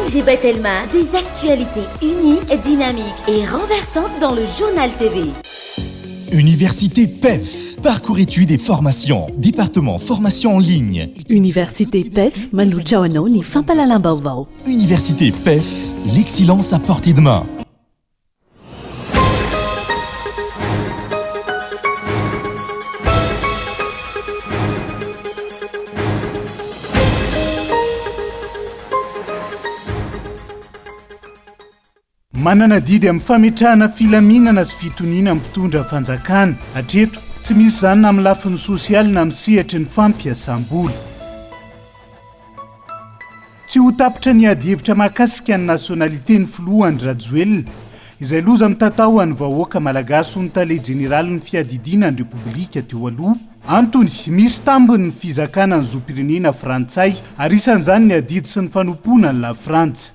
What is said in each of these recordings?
MGB Telma, des actualités uniques, dynamiques et renversantes dans le journal TV. Université PEF, parcours études et formation, département formation en ligne. Université PEF, Maloujaoano ni Fampalalambauvao. Université PEF, l'excellence à portée de main. Manana didy amin'ny fametrahana filaminana sy fitoniana mpitondra fanjakana. Hatreto tsy misy zany na amin'ny lafiny sosialy na amin'ny sehatry ny fampiasam-bola. Tsy ho tapitra ny ady-hevitra mahakasika ny nasionalite ny filoha Andry Rajoelina, izay loza mitatao an'ny vahoaka malagasy ho ny tale jeneraly ny fiadidiana ny repoblika teo aloha. Antony misy tambiny ny fizakana ny zopirenena frantsay, ary isan'izany ny adidy sy ny fanompoana ny la Frantsa.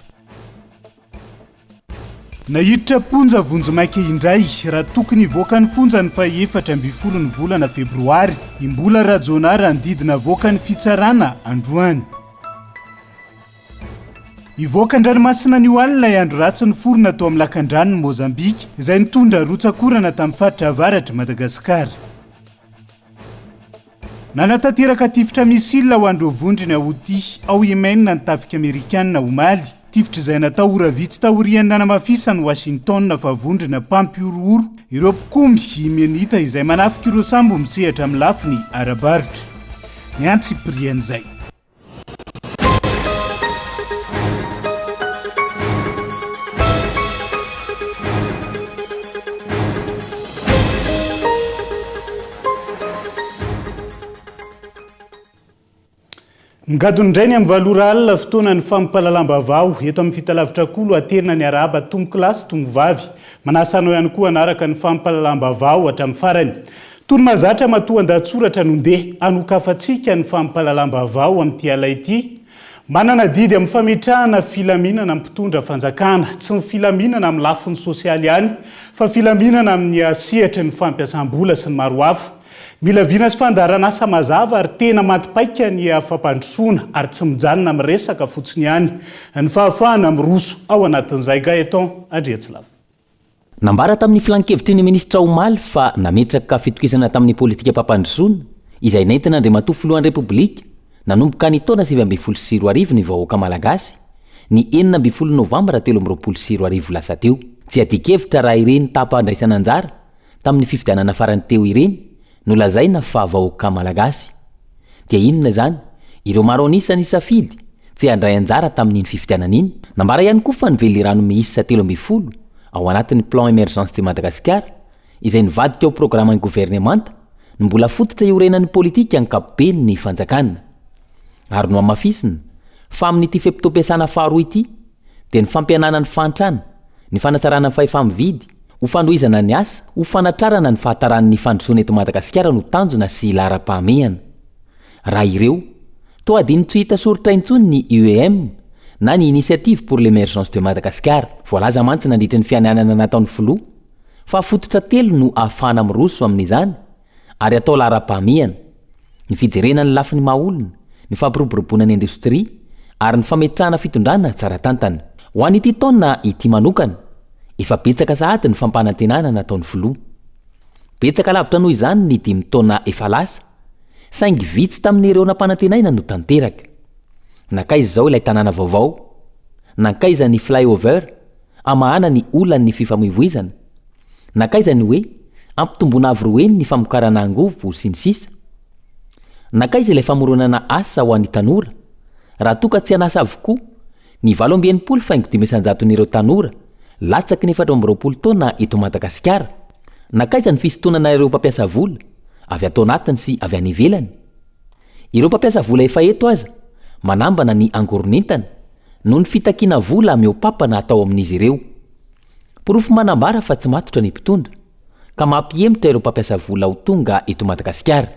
Nahiditra ponja vonjimaika indray raha tokony hivoaka ny fonja ny faha-efatra amby folo ny volana febroary, imbola rajonara andidina voaka ny fitsarana androany. Hivoaka an-dranomasina ny oalina andro ratsy ny forona tao amin'ny lakan-drano ny Mozambika, izay nitondra rotsakorana tamin'ny faritra avaratra Madagasikara. Nanatanteraka tifitra misila ho andro vondriny Houthi ao Yemen ny tafika Amerikanina ho Mali. Tifitra izay natao horavitsy taorian'ny nanamafisany Washington fa vondrina pampiorooro ireo mpikomy Yemenita izay manafika ireo sambo misehatra amin'ny lafiny arabaritra. Ny antsiprian'izay. Ngadony ny amin'ny valora alina fotoana ny fampalalam-bavao eto amin'ny fitalavitra kolo aterina ny araba tombo-kilasy tombo-vavy. Manasanao ihany koa anaraka ny fampalalam-bavao hatramin'ny farany. Toro-mahazatra matoan-datsoratra nondeha anokafatsika ny fampalalam-bavao amin'ity ala ity. Manana didy amin'ny fametrahana filaminana amin'ny mpitondra fanjakana, tsy ny filaminana amin'ny lafiny sosialy ihany, fa filaminana amin'ny sehatra ny fampiasam-bola sy ny maro hafa. Mila vina sy fandarana asa mazava ary tena matipaika ny fampandrosoana ary tsy mijanona amin'ny resaka fotsiny ihany. Ny fahafahana amin'ny roso ao anatin'izay Gaëtan Adriatsilava. Nambara tamin'ny filan-kevitry ny ministra Omaly fa nametraka fitokisana tamin'ny politika mpampandrosoana izay nentina Andriamatoa filohan'ny repoblika nanomboka ny taona 2024 ny vahoaka malagasy ny 9 Novambra 2024 lasa teo. Tsy adikevitra raha ireny tapa andraisana anjara tamin'ny fifidianana farany teo ireny no lazaina fa vahoaka malagasy. Dia inona zany? Ireo maro anisany safidy tsy handray anjara tamin'iny fifidianana iny. Nambara ihany koa fa nively rano miisa 13 ao anatin'ny plan émergence de Madagascar izay nivadika ao programan'ny gouvernemanta ny mbola fototra iorenan'ny politika ankapobeny ny fanjakana. Ary no amafisina fa amin'ity feptom-piasana faharoa ity dia ny fampianana ny fantrana, ny fanatsarana ny fahefa-mividy, ho fanohizana ny asa, ho fanatrarana ny fahataran'ny fandrosoana eto Madagasikara no tanjona sy lara-pahamehana. Raha ireo, toa adiny tsy hita soritra intsony ny UEM na ny Initiative pour l'émergence de Madagascar. Voalaza mantsy nandritra ny fiananana nataon'ny filoha fa fototra telo no ahafahana miroso amin'izany ary atao lara-pahamehana. Ny fijerena ny lafiny mahaolona, ny fampiroboroboana ny indostria ary ny fametrahana fitondrana tsara tantana. Ho an'ity taona ity manokana efa betsaka sahady ny fampanantenana nataon'ny filoha. Betsaka lavitra noho izany ny 5 taona efa lasa, saingy vitsy tamin'ireo nampanantenaina no tanteraka. Nankaiza zao ilay tanàna vaovao, nankaiza ny flyover, amahana ny olan'ny fifamoivoizana, nankaiza ny hoe ampitomboana avroeny ny famokarana angovo sy ny sisa. Nankaiza ilay famoronana asa ho an'ny tanora, raha toka tsy anasa avokoa ny 7 faingo 500 n'ireo tanora latsaky ny 420 taona eto Madagasikara. Nankaiza ny fisintonana ireo mpampiasa vola avy atao anatiny sy avy any ivelany. Ireo mpampiasa vola efa eto aza manambana ny angoronentana no ny fitakiana vola miopapana atao amin'izy ireo. Porofo manambara fa tsy matotra ny mpitondra ka mampihemitra ireo mpampiasa vola ho tonga eto Madagasikara.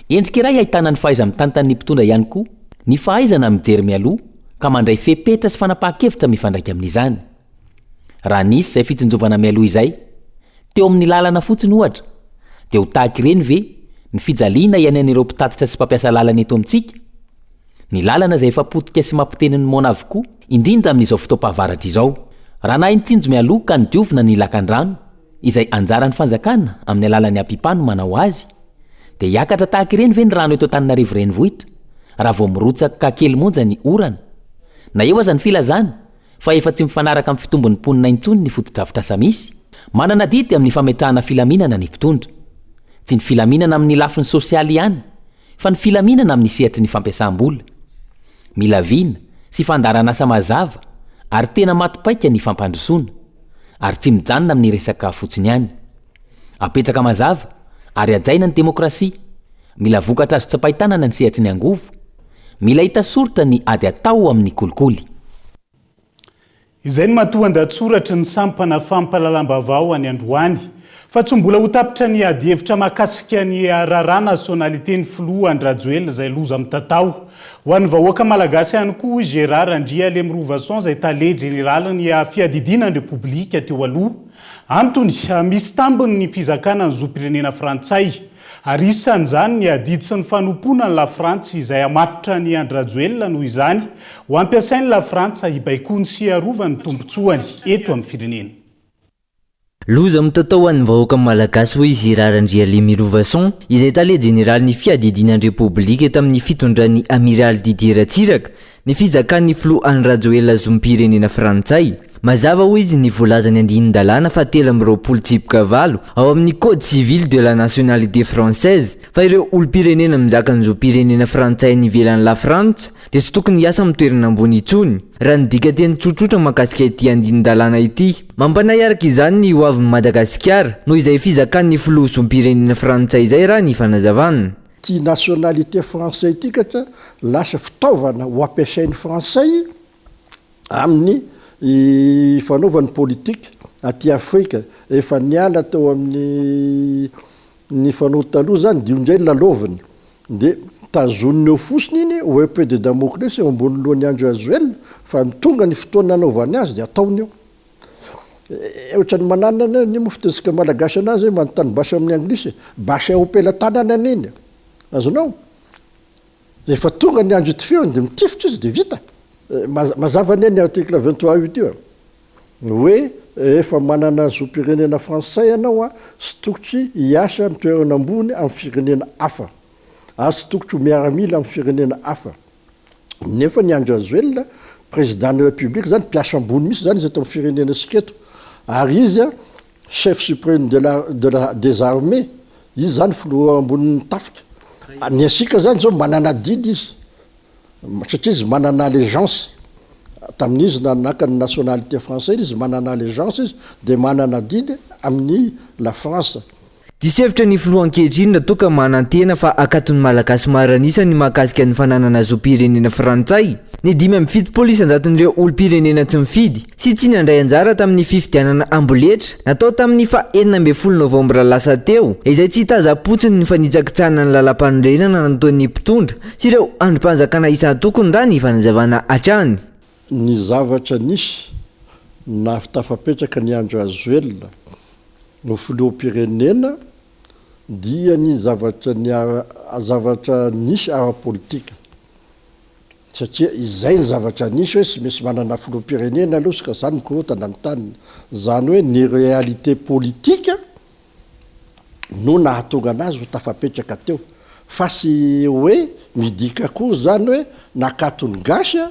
Endrika iray ahitana ny fahaiza-mitantan'ny mpitondra ihany koa, ny fahaizana mijery mialoha ka mandray fepetra sy fanapahan-kevitra mifandraika amin'izany. Raha nisy izay fitsinjovana mialoha izay teo amin'ny lalana fotsiny ohatra dia ho tahaka ireny ve ny fijaliana ianan'ireo mpitatitra sy mpampiasa lalana eto amintsika. Ny lalana izay efa potika sy mampiteny ny mona avokoa indrindra amin'izao fotoampahavaratra izao raha nahy nitsinjo mialoha ka nidiovina ny lakan-drano izay anjaran'ny fanjakana amin'ny alalan'ny ampipano manao azy dia hiakatra tahaka ireny ve ny rano eto Antananarivo renivohitra raha vao mirotsaka ka kely monja ny orana na eo aza ny filazana fa efa tsy mifanaraka amin'ny fitombon'ny mponina intsony ny foto-drafitra samisy manana didy amin'ny fametrahana filaminana ny mpitondra tsy ny filaminana amin'ny lafiny sosialy ihany fa ny filaminana amin'ny sehatry ny fampiasam-bola mila viana sy fandarana asa mazava ary tena matipaika ny fampandrosoana ary tsy mijanona amin'ny resaka fotsiny ihany apetraka mazava ary ajaina ny demokrasia mila vokatra azo tsapahitanana ny sehatry ny angovo mila hita soritra ny ady atao amin'ny kolikoly izay ny matoan-datsoratra ny sampana fampalalam-bavao any Androany fa tsy mbola ho tapitra ny ady-hevitra mahakasika ny raharaha nasionaliteny filoha Andrajoelina izay loza mitatao ho an'ny vahoaka malagasy ihany koa Gérard Andria Lemrovason izay tale jeneraly ny fiadidinan'ny repoblika teo aloha antony misy tambiny ny fizakana ny zoam-pirenena frantsay ary isan'izany ny adidy sy ny fanompoana ny Lafrantsa izay amatotra ny Andrajoelina noho izany ho ampiasain'ny Lafrantsa hibaikony sy harovany tombontsoany eto amin'ny firenena. Loza mitatao an'ny vahoaka malagasy hoe Gérard Andria Lemrovason izay tale jeneraly ny fiadidinan'ny repoblika eto amin'ny fitondran'ny amiral Didier Ratsiraka ny fizakan'ny filoha Andrajoelina zoam-pirenena frantsay. Mazava ho izy ny voalazany andinin-dalàna fa 13 ao amin'ny code civil de la nationalité française fa ireo olo-pirenena mizaka ny zoam-pirenena frantsay ny ivelan'ny Lafrantsa dia tsy tokony hiasa amin'ny toerana ambony intsony raha ny dika teny tsotsotra mahakasika ity andinin-dalàna ity. Mampanahy araka izany ny hoavin'i Madagasikara noho izay fizakan'ny filoha zoam-pirenena frantsay izay raha ny fanazavana. Ty nationalité français ity katra lasa fitaovana ho ampiasain'ny frantsay amin'ny fanaovany politika aty Afrika efa niala tao amin'ny ny fanaovana taloha zany diondray laloviny dia tazoniny eo fosiny iny hoe peu de Damoclès eo ambony lohan'ny Andrajoelina fa tonga ny fotoana nanaovany azy dia ataony eo ohatrany mananana ny mofotensika malagasy anazy hoe manontany basy amin'ny anglisy basy aopela tanana aneny azonao efa tonga ny andro itifeony dia mitifitra izy dia vita. Mazava ny article 23 io hoe efa manana zoam-pirenena frantsay ianao sy tokotry hiasa amin'ny toerana ambony amin'ny firenena hafa ary sy tokotry ho miaramila amin'ny firenena hafa nefa ny Andrajoelina président de la République zany mpiasa ambony misy zany izy eto amin'ny firenena siketo ary izy chef suprême des armées izy zany filoha ambonin'ny tafika ny asika zany zao manana didy izy satria izy manana allégeance tamin'izy nanaka ny nationalité française izy manana allégeance izy dia manana didy amin'ny la France. Disevitra ny filoha ankehitriny raha toa ka manantena fa akaton'ny malagasy maro anisany mahakasika ny fananana zoam-pirenena frantsay ny 5.7 isanjaton'ireo olo-pirenena tsy mifidy sy tsy nandray anjara tamin'ny fifidianana amboletra natao tamin'ny fa 9 novambra lasa teo izay tsy hitaza-potsiny ny fanitsakitsanana ny lalam-panorenana nataon'ny mpitondra sy ireo androm-panjakana isan-tokony raha ny fanazavana hatrany. Ny zavatra nisy na tafapetraka ny Andrajoelina no filoham-pirenena dia ny zavatra nisy ara-politika satria izay ny zavatra nisy hoe sy misy manana filoham-pirenena aloha sy ka zany mikorotana ny taniny zany hoe ny réalité politika no nahatonga anazy ho tafapetraka teo fa sy hoe midika koa zany hoe nakatony gasy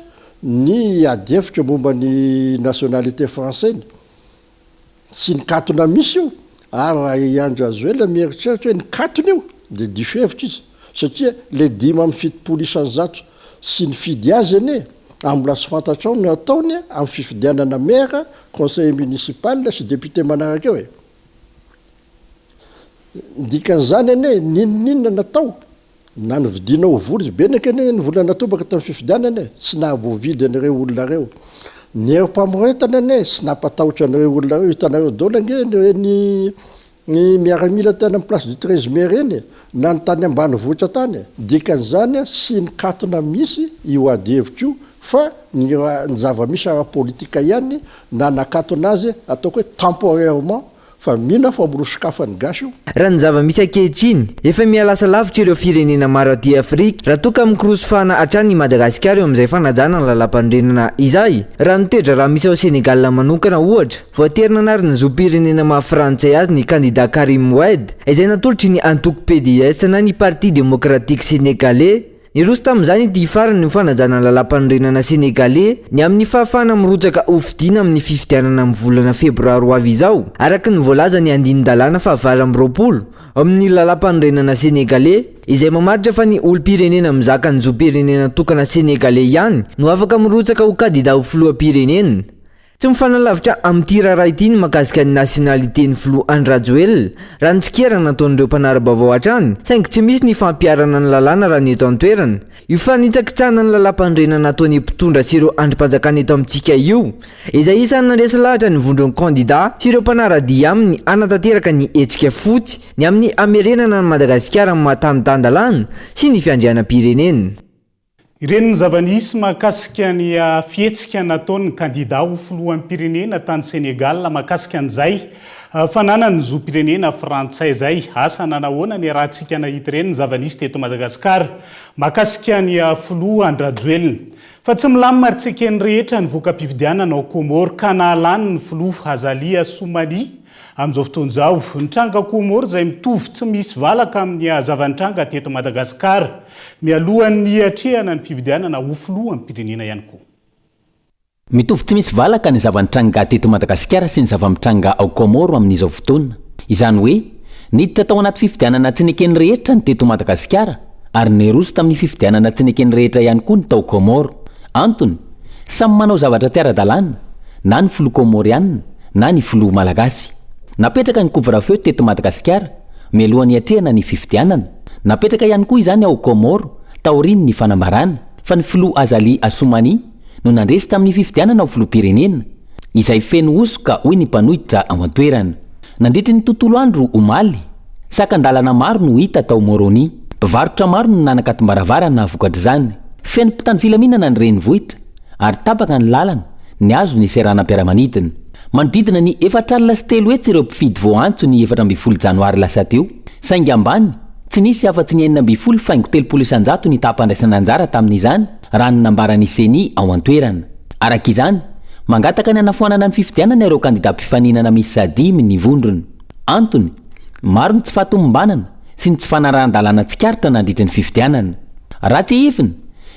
ny ady-hevitra momba ny nationalité française sy nikatona misy io ary Andrajoelina mieritreritra hoe nikatona io dia diso hevitra izy satria le 5.7 isanjato sy ny fidy azy ane ambola sy fantatrao no ataony amin'ny fifidianana maire conseiller municipal sy député manaraka eo dikan'izany ane ninona natao na nividinao voly izy benaka ane ny vola natobaka tamin'ny fifidianana sy nahavoavidy an'ireo olona reo ny ero-pamoretana ane sy nampatahotra an'ireo olona reo hitanareo daolange ny miaramila tany amin'ny place du 13 mai reny na ny tany ambany vohitra tany dikan'izany sy nikatona misy io ady-hevitra io fa ny zava-misy ara-politika ihany na nakatona azy ataoko hoe temporairement fa mihona fa mirosokafany gasy io raha ny zava-misy ankehitriny efa mialasa lavitra ireo firenena maro aty Afrika raha toka mikorosofana hatrany Madagasikara eo amin'izay fanajana ny lalam-pandrenana izay raha nitoetra raha misy ao Senegal manokana ohatra voaterina nary ny zoam-pirenena maha-frantsay azy ny candidat Karim Wade izay natolotry ny antoko PDS na ny Parti démocratique sénégalais ny roso tamin'izany ity farany ny fanajana lalam-pandrenana sénégalais ny amin'ny fahafahana mirotsaka hofidiana amin'ny fifidianana amin'ny volana febroary ho avy izao araka ny voalaza ny andinin-dalàna fahavalo amby roapolo amin'ny lalam-pandrenana sénégalais izay mamaritra fa ny olo-pirenena mizaka ny zoam-pirenena tokana sénégalais ihany no afaka mirotsaka ho kandida ho filoham-pirenena. Tsy mifanalavitra amin'ity raharaha ity ny mahakasika ny nationalité ny Flo Andrajoel raha ny tsikera nataon'ireo mpanara-baovao hatrany saingy tsy misy ny fampiarana ny lalàna raha ny eto an-toerana io fanitsakitsahana ny lalam-pandrenana nataony mpitondra sy ireo andrim-panjakana eto amintsika io izay isany nandresa lahatra ny vondron'ny kandida sy ireo mpanara-dia aminy anatanteraka ny hetsika fotsy ny amin'ny amerenana ny Madagasikara amin'ny mahatanitany sy ny fiandrianam-pirenena. Ireny ny zava-nisy mahakasika ny fihetsika nataon'ny kandida ho filohan'ny pirenena tany Senegal mahakasika an'izay fananany ny zoam-pirenena frantsay zay asa nanahoana ny rahantsika nahita ireny ny zava-nisy teto Madagasikara mahakasika ny filoha Andrajoelina fa tsy milamina aritsekeny rehetra ny voka-pifidianana ao Komoro ka nahalany ny filoha Azali Assoumani amin'izao fotoan'izao ny tranga Komoro izay mitovy tsy misy valaka amin'ny zava-nitranga teto Madagasikara mialohan'ny atrehana ny fifidianana ho filohan'ny pirenena ihany koa. Mitovy tsy misy valaka ny zava-nitranga teto Madagasikara sy ny zava-mitranga ao Komoro amin'izao fotoana. Izany hoe niditra tao anaty fifidianana tsy nekeny rehetra ny teto Madagasikara ary niroso tamin'ny fifidianana tsy nekeny rehetra ihany koa ny tao Komoro. Antony samy manao zavatra tiara-dalàna na ny filoha komoriana na ny filoha malagasy. Napetraka ny couvre-feu teto Madagasikara mialohan'ny atrehana ny fifidianana. Napetraka ihany koa izany ao Komoro taoriny ny fanambarana fa ny filoha Azali Assoumani no nandresy tamin'ny fifidianana ao filoham-pirenena izay feno osoka hoy ny mpanohitra ao an-toerana. Nandritry ny tontolo andro omaly sakan-dalana maro no hita tao Moroni. Mpivarotra maro no nanakatim-baravarana vokatra izany. Feno mpitandro filaminana ny renivohitra ary tapaka ny lalana ny azo ny seranam-piaramanidina. Manodidina ny 4 sy 3 hetsy ireo mpifidy voantso ny 14 janoary lasa teo saingy ambany tsy nisy afa-tsy ny 9 faingo 300 ny tapandraisana anjara tamin'izany raha ny nambarany seni ao an-toerana. Araka izany mangataka ny anafoanana ny fifidianana ireo kandida mpifaninana misy 5 ny vondrona. Antony maro ny tsy fahatomombanana sy ny tsy fanarahan-dalàna tsikaritra nandritra ny fifidianana. Raha tsy ifiny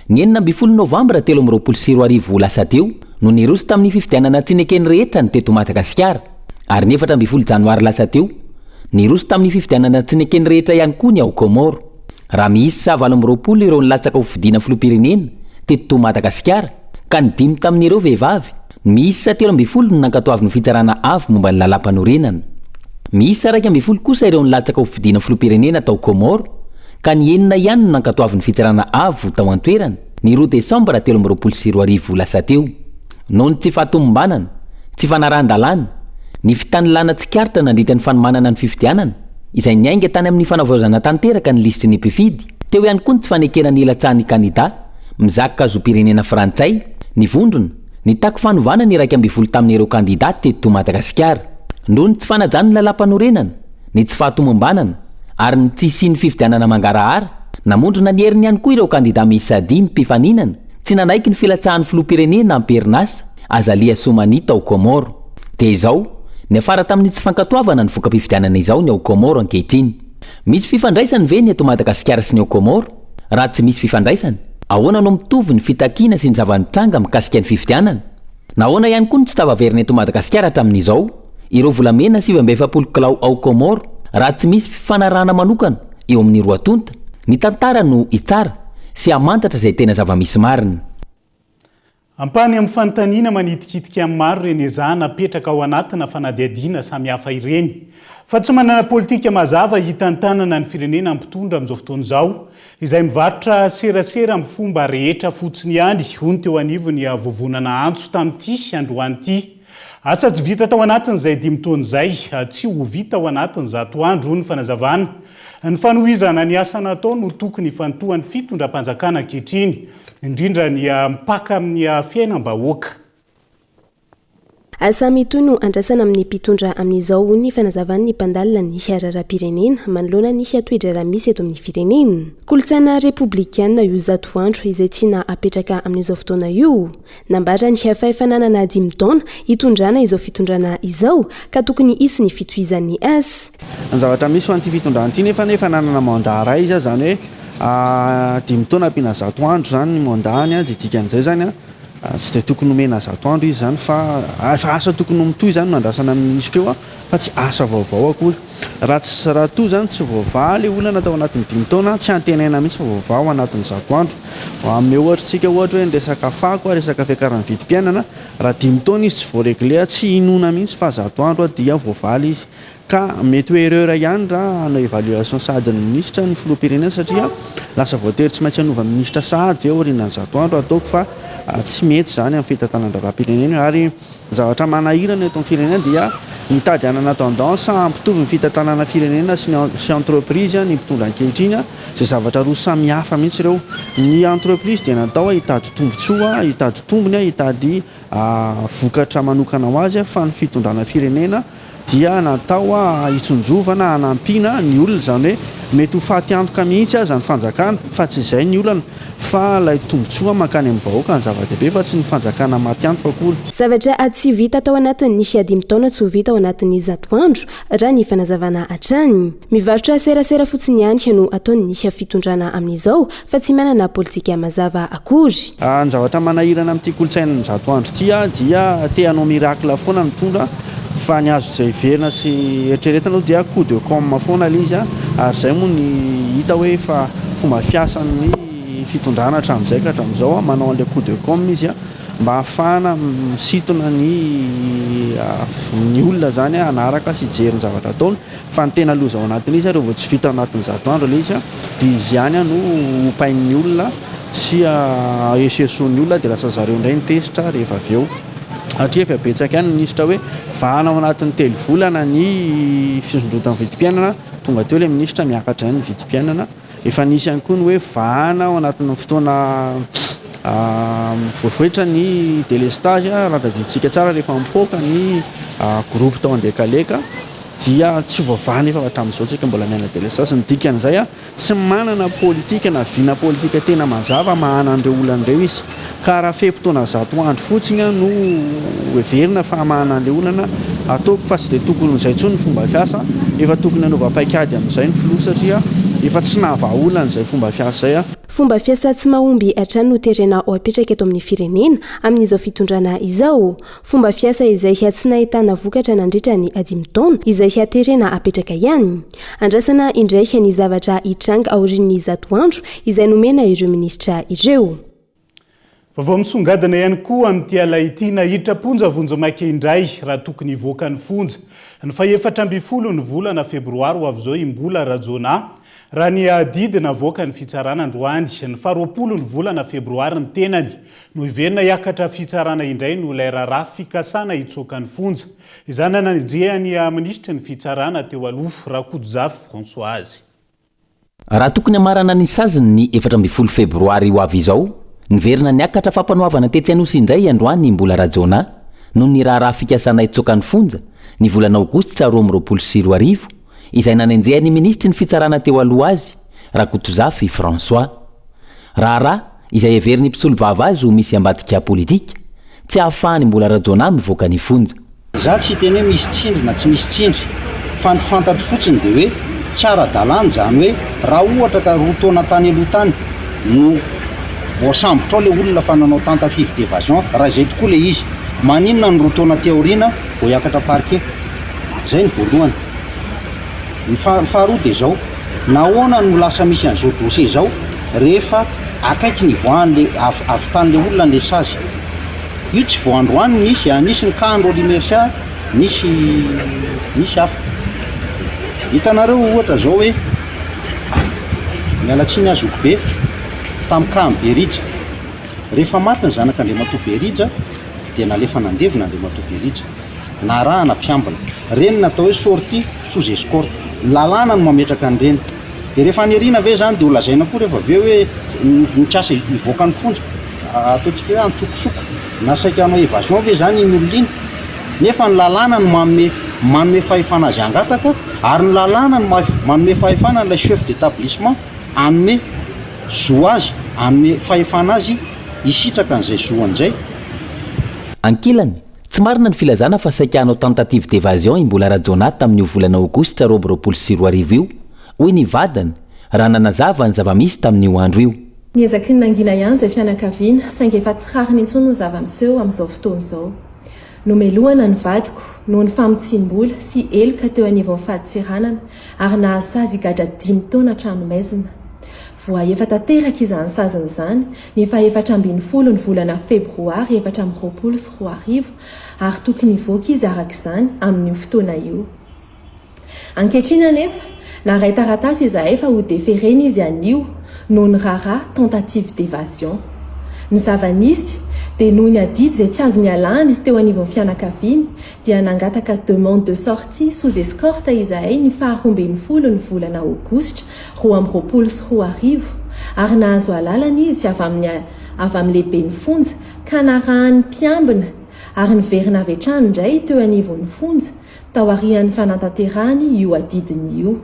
ny 9 novambra 2024 lasa teo no niroso tamin'ny fifidianana tsy nekeny rehetra ny teto Madagasikara ary ny 14 janoary lasa teo niroso tamin'ny fifidianana tsy nekeny rehetra ihany koa ny ao Komoro. Raha miisa 20 ireo nilatsaka ho fidiana filoham-pirenena teto Madagasikara ka ny 5 tamin'ireo vehivavy, miisa 13 ny nankatoavy ny fitsarana avy momba ny lalam-panorenana. Miisa 12 kosa ireo nilatsaka ho fidiana filoham-pirenena tao Komoro ka ny 9 ihany no nankatoavy ny fitsarana avy tao an-toerana ny 2 desambra 2024 lasa teo. Noho ny tsy fahatomombanana, tsy fanarahan-dalàna, ny fitanilana tsikaritra nandritra ny fanomanana ny fifidianana izay niainga tany amin'ny fanavaozana tanteraka ny lisitry ny mpifidy. Teo ihany koa ny tsy fanekena ny ilatsahan'ny kandida mizaka zoam-pirenena frantsay, ny vondrona, ny tako fanovana ny 12 tamin'ireo kandida teto Madagasikara. Noho ny tsy fanajana ny lalam-panorenana, ny tsy fahatomombanana ary ny tsy isian'ny fifidianana mangarahara, namondrona ny heriny ihany koa ireo kandida misy 5 mpifaninana tsy nanaiky ny filatsahan'ny filoham-pirenena amperinasa Azali Assoumani tao Komoro. Dia izao ny afara tamin'ny tsy fankatoavana ny voka-pifidianana izao ny ao Komoro ankehitriny. Misy fifandraisany ve ny eto Madagasikara sy ny ao Komoro? Raha tsy misy fifandraisany, ahoana no mitovy ny fitakiana sy ny zava-nitranga mikasika ny fifidianana? Nahoana ihany koa ny tsy tavaverina eto Madagasikara hatramin'izao ireo volamena 770 kilao ao Komoro raha tsy misy fifanarahana manokana eo amin'ny roa tonta, ny tantara no itsara sy amantatra izay tena zava-misy marina. Ampany amin'ny fanontaniana manidikitika amin'ny maro ireny ezahana napetraka ao anatina fanadihadiana samihafa ireny. Fa tsy manana politika mazava hitantanana ny firenena ampitondra amin'izao fotoan'izao izay mivarotra serasera amin'ny fomba rehetra fotsiny ihany hoy ny teo anivony vovonana antso tamin'ity androany ity. Asa tsy vita tao anatin'izay 5 taona izay, tsy ho vita ao anatin'izato andro ny fanazavana. Ny fanohizana ny asa natao no tokony fantohan'ny fitondram-panjakana ankehitriny, indrindra ny mpaka amin'ny fiainam-bahoaka. Samy toy no andrasana amin'ny mpitondra amin'izao ny fanazavan'ny mpandalina ny fiarara-pirenena manoloana ny hatoedra raha misy eto amin'ny firenena. Kolotsaina republikana io zato andro izay tiana apetraka amin'izao fotoana io. Nambara ny fahefananana 5 taona hitondrana izao fitondrana izao ka tokony hisy ny fitohizan'ny asa. Ny zavatra misy ho an'ity fitondrana ity nefa nanana mandara izy zany hoe 5 taona ampina 100 andro zany ny mandahany dia dikan'izay zany tsy dia tokony omena 100 andro izy zany fa asa tokony mitohy zany no andrasana amin'ny minisitra eo fa tsy asa vaovao akory. Raha toy zany tsy vaovao ilay olona natao anatin'ny 5 taona tsy antenaina mihitsy fa vaovao anatin'ny 100 andro. Amin'ny ohatritsika ohatra hoe resaka fako resaka fiakaran'ny vidim-piainana raha 5 taona izy tsy voaregle tsy inona mihitsy fa 100 andro dia voavaly izy. Ka mety hoe erreur ihany raha hanao évaluation sady ny ministra ny filoham-pirenena satria lasa voatery tsy maintsy hanova ministra sady ve aorianany 100 andro ataoko fa tsy mety zany amin'ny fitantanam-pirenena ary zavatra manahirana eto amin'ny firenena dia mitady hanana tendance ampitovy ny fitantanana firenena sy entreprise ny mpitondra ankehitriny izay zavatra roa samy hafa mihitsy ireo. Ny entreprise dia natao hitady tombotsoa, hitady tombony, hitady vokatra manokana ho azy fa ny fitondrana firenena dia natao hitsonjovana hanampiana ny olona zany hoe mety ho faty antoka mihitsy aza ny fanjakana fa tsy izay ny olana fa ilay tombotsoa mankany amin'ny vahoaka ny zava-dehibe fa tsy ny fanjakana maty antoka akory. Zavatra tsy vita tao anatin'ny 5 taona tsy ho vita ao anatin'ny 100 andro raha ny fanazavana hatrany. Mivarotra serasera fotsiny ihany no ataony fitondrana amin'izao fa tsy manana politika mazava akory. Ny zavatra manahirana amin'ity kolotsaina ny 100 andro ity dia te hanao miracle foana mitondra fa ny azo izay verina sy eritreretana dia coup de com foana ilay izy ary izay moa ny hita hoe fa fomba fiasan'ny fitondrana hatramin'izay ka hatramin'izao manao an'ilay coup de com izy mba ahafahana misintona ny olona zany hanaraka sy hijery ny zavatra ataony fa ny tena loza ao anatin'izy rehefa vao tsy vita anatin'ny 100 andro ilay izy dia izy ihany no pain'ny olona sy esoeson'ny olona dia lasa zareo indray ny tesitra rehefa avy eo. Atria efa betsaka ihany ny ministra hoe vahana ao anatin'ny 3 volana ny fisondrotan'ny vidim-piainana tonga teo ilay ministra miakatra ihany ny vidim-piainana. Efa nisy ihany koa ny hoe vahana ao anatin'ny fotoana voafoetra ny délestage raha tadiditsika tsara rehefa mipoaka ny groupe tao andekaleka dia tsy voavaha nefa hatramin'izao tsika mbola miaina délestage. Ny dikan'izay tsy manana politika na vina politika tena mazava mahana an'ireo olonan'ireo izy ka raha fehim-potoana 100 andro fotsiny no heverina fa mahana an'ilay olana ataoko fa tsy dia tokony izay intsony ny fomba fiasa efa tokony hanaova-paikady amin'izay ny filoha satria efa tsy nahavaolana izay fomba fiasa izay. Fomba fiasa tsy mahomby hatrany no terena ao apetraka eto amin'ny firenena amin'izao fitondrana izao. Fomba fiasa izay tsy nahitana vokatra nandritra ny 5 taona izay haterena apetraka ihany. Andrasana indray ny zavatra hitranga aorian'ny 100 andro izay nomena ireo ministra ireo. Vao misongadina ihany koa amin'ity alay ity nahiditra ponja vonjy-maika indray raha tokony hivoaka ny fonja. Ny faha-efatra amby folo ny volana febroary ho avy izao imbola rajona raha ny adidina avoaka ny fitsarana androany. Ny faha-20 ny volana febroary ny tenany no hiverina hiakatra fitsarana indray no ilay raharaha fikasana hitsoaka ny fonja. Izany nanajehany ministra ny fitsarana teo aloha Rakotojafy Françoise. Raha tokony hamarana ny saziny ny 14 febroary ho avy izao niverina niakatra fampanoavana tetsy anosy indray androany mbola rajona no ny raharaha fikasana hitsoaka ny fonja ny volana aogositra 2024 izay nanenjehany ministry ny fitsarana teo aloha azy Rakotojafy François. Raharaha izay heveriny mpisolo vava azy ho misy ambadika politika tsy ahafahany mbola rajona mivoaka ny fonja. Za tsy teny hoe misy tsindry na tsy misy tsindry fa ny fantatro fotsiny dia hoe tsara dalàna zany hoe raha ohatra ka roa taona tany aloha tany no voasambotra ao le olona fa nanao tentative d'évasion raha izay tokoa le izy maninona ny roa taona ty aoriana vao hiakatra parquet. Zay ny voalohany. Ny faharoa dia zao nahoana no lasa misy an'izao dossier zao rehefa akaiky ny voan'le avy tany le olona ny sazy io tsy voandroany nisy nisy ny kandro alimersia nisy hafa. Hitanareo ohatra zao hoe mialatsiny azoko be tam'Kamy Berija rehefa maty ny zanak'Andriamatoa Berija dia nalefa nandevina Andriamatoa Berija narahana mpiambina reny natao hoe sortie sous escorte lalàna no mametraka an'ireny dia rehefa anyarina ve zany dia ho lazaina koa rehefa aveo hoe nikasa hivoaka ny fonja ataontsika hoe antsokosoko na saika hanao évasion ve zany iny olona iny nefa ny lalàna no manome fahefana azy angataka ary ny lalàna no manome fahefana n'ilay chef d'établissement anome zo azy anome fahefana azy hisitraka n'izay zoan'izay. ankilany tsy marina ny filazana fa saikanao tentative d'évasion imbola rajonat tamin'io volana aogositra 2024 io hoy ny vadany raha nanazava ny zava-misy tamin'io andro io. Niezaky ny nangina ihany izay fianakaviana saingy efa tsy rariny intsony ny zava-miseho amin'izao fotoana izao. Nomelohana ny vadiko noho ny famotsim-bola sy eloka teo anivon'ny fahaditsiranana ary nahasazy higadra 5 taona tranomaizina. Voa efa tanteraka izany saziny izany ny faha-efatra ambin'ny folo ny volana febroary 2024 ary tokony hivoaka izy arak'izany amin'io fotoana io. Ankehitriny anefa naray taratasy izahay fa ho defereny izy anio noho ny rara tentative d'évasion. Ny zava-nisy dia noho ny adidy izay tsy azo nialany teo anivon'ny fianakaviany dia nangataka demande de sortie sous escorte izahay ny faha-12 ny volana aogositra 2024 ary nahazo alalana izy avy amin'ny lehibe ny fonja ka narahany mpiambina ary niverina avy hatrany indray teo anivon'ny fonja tao arian'ny fanantanterahany io adidiny io.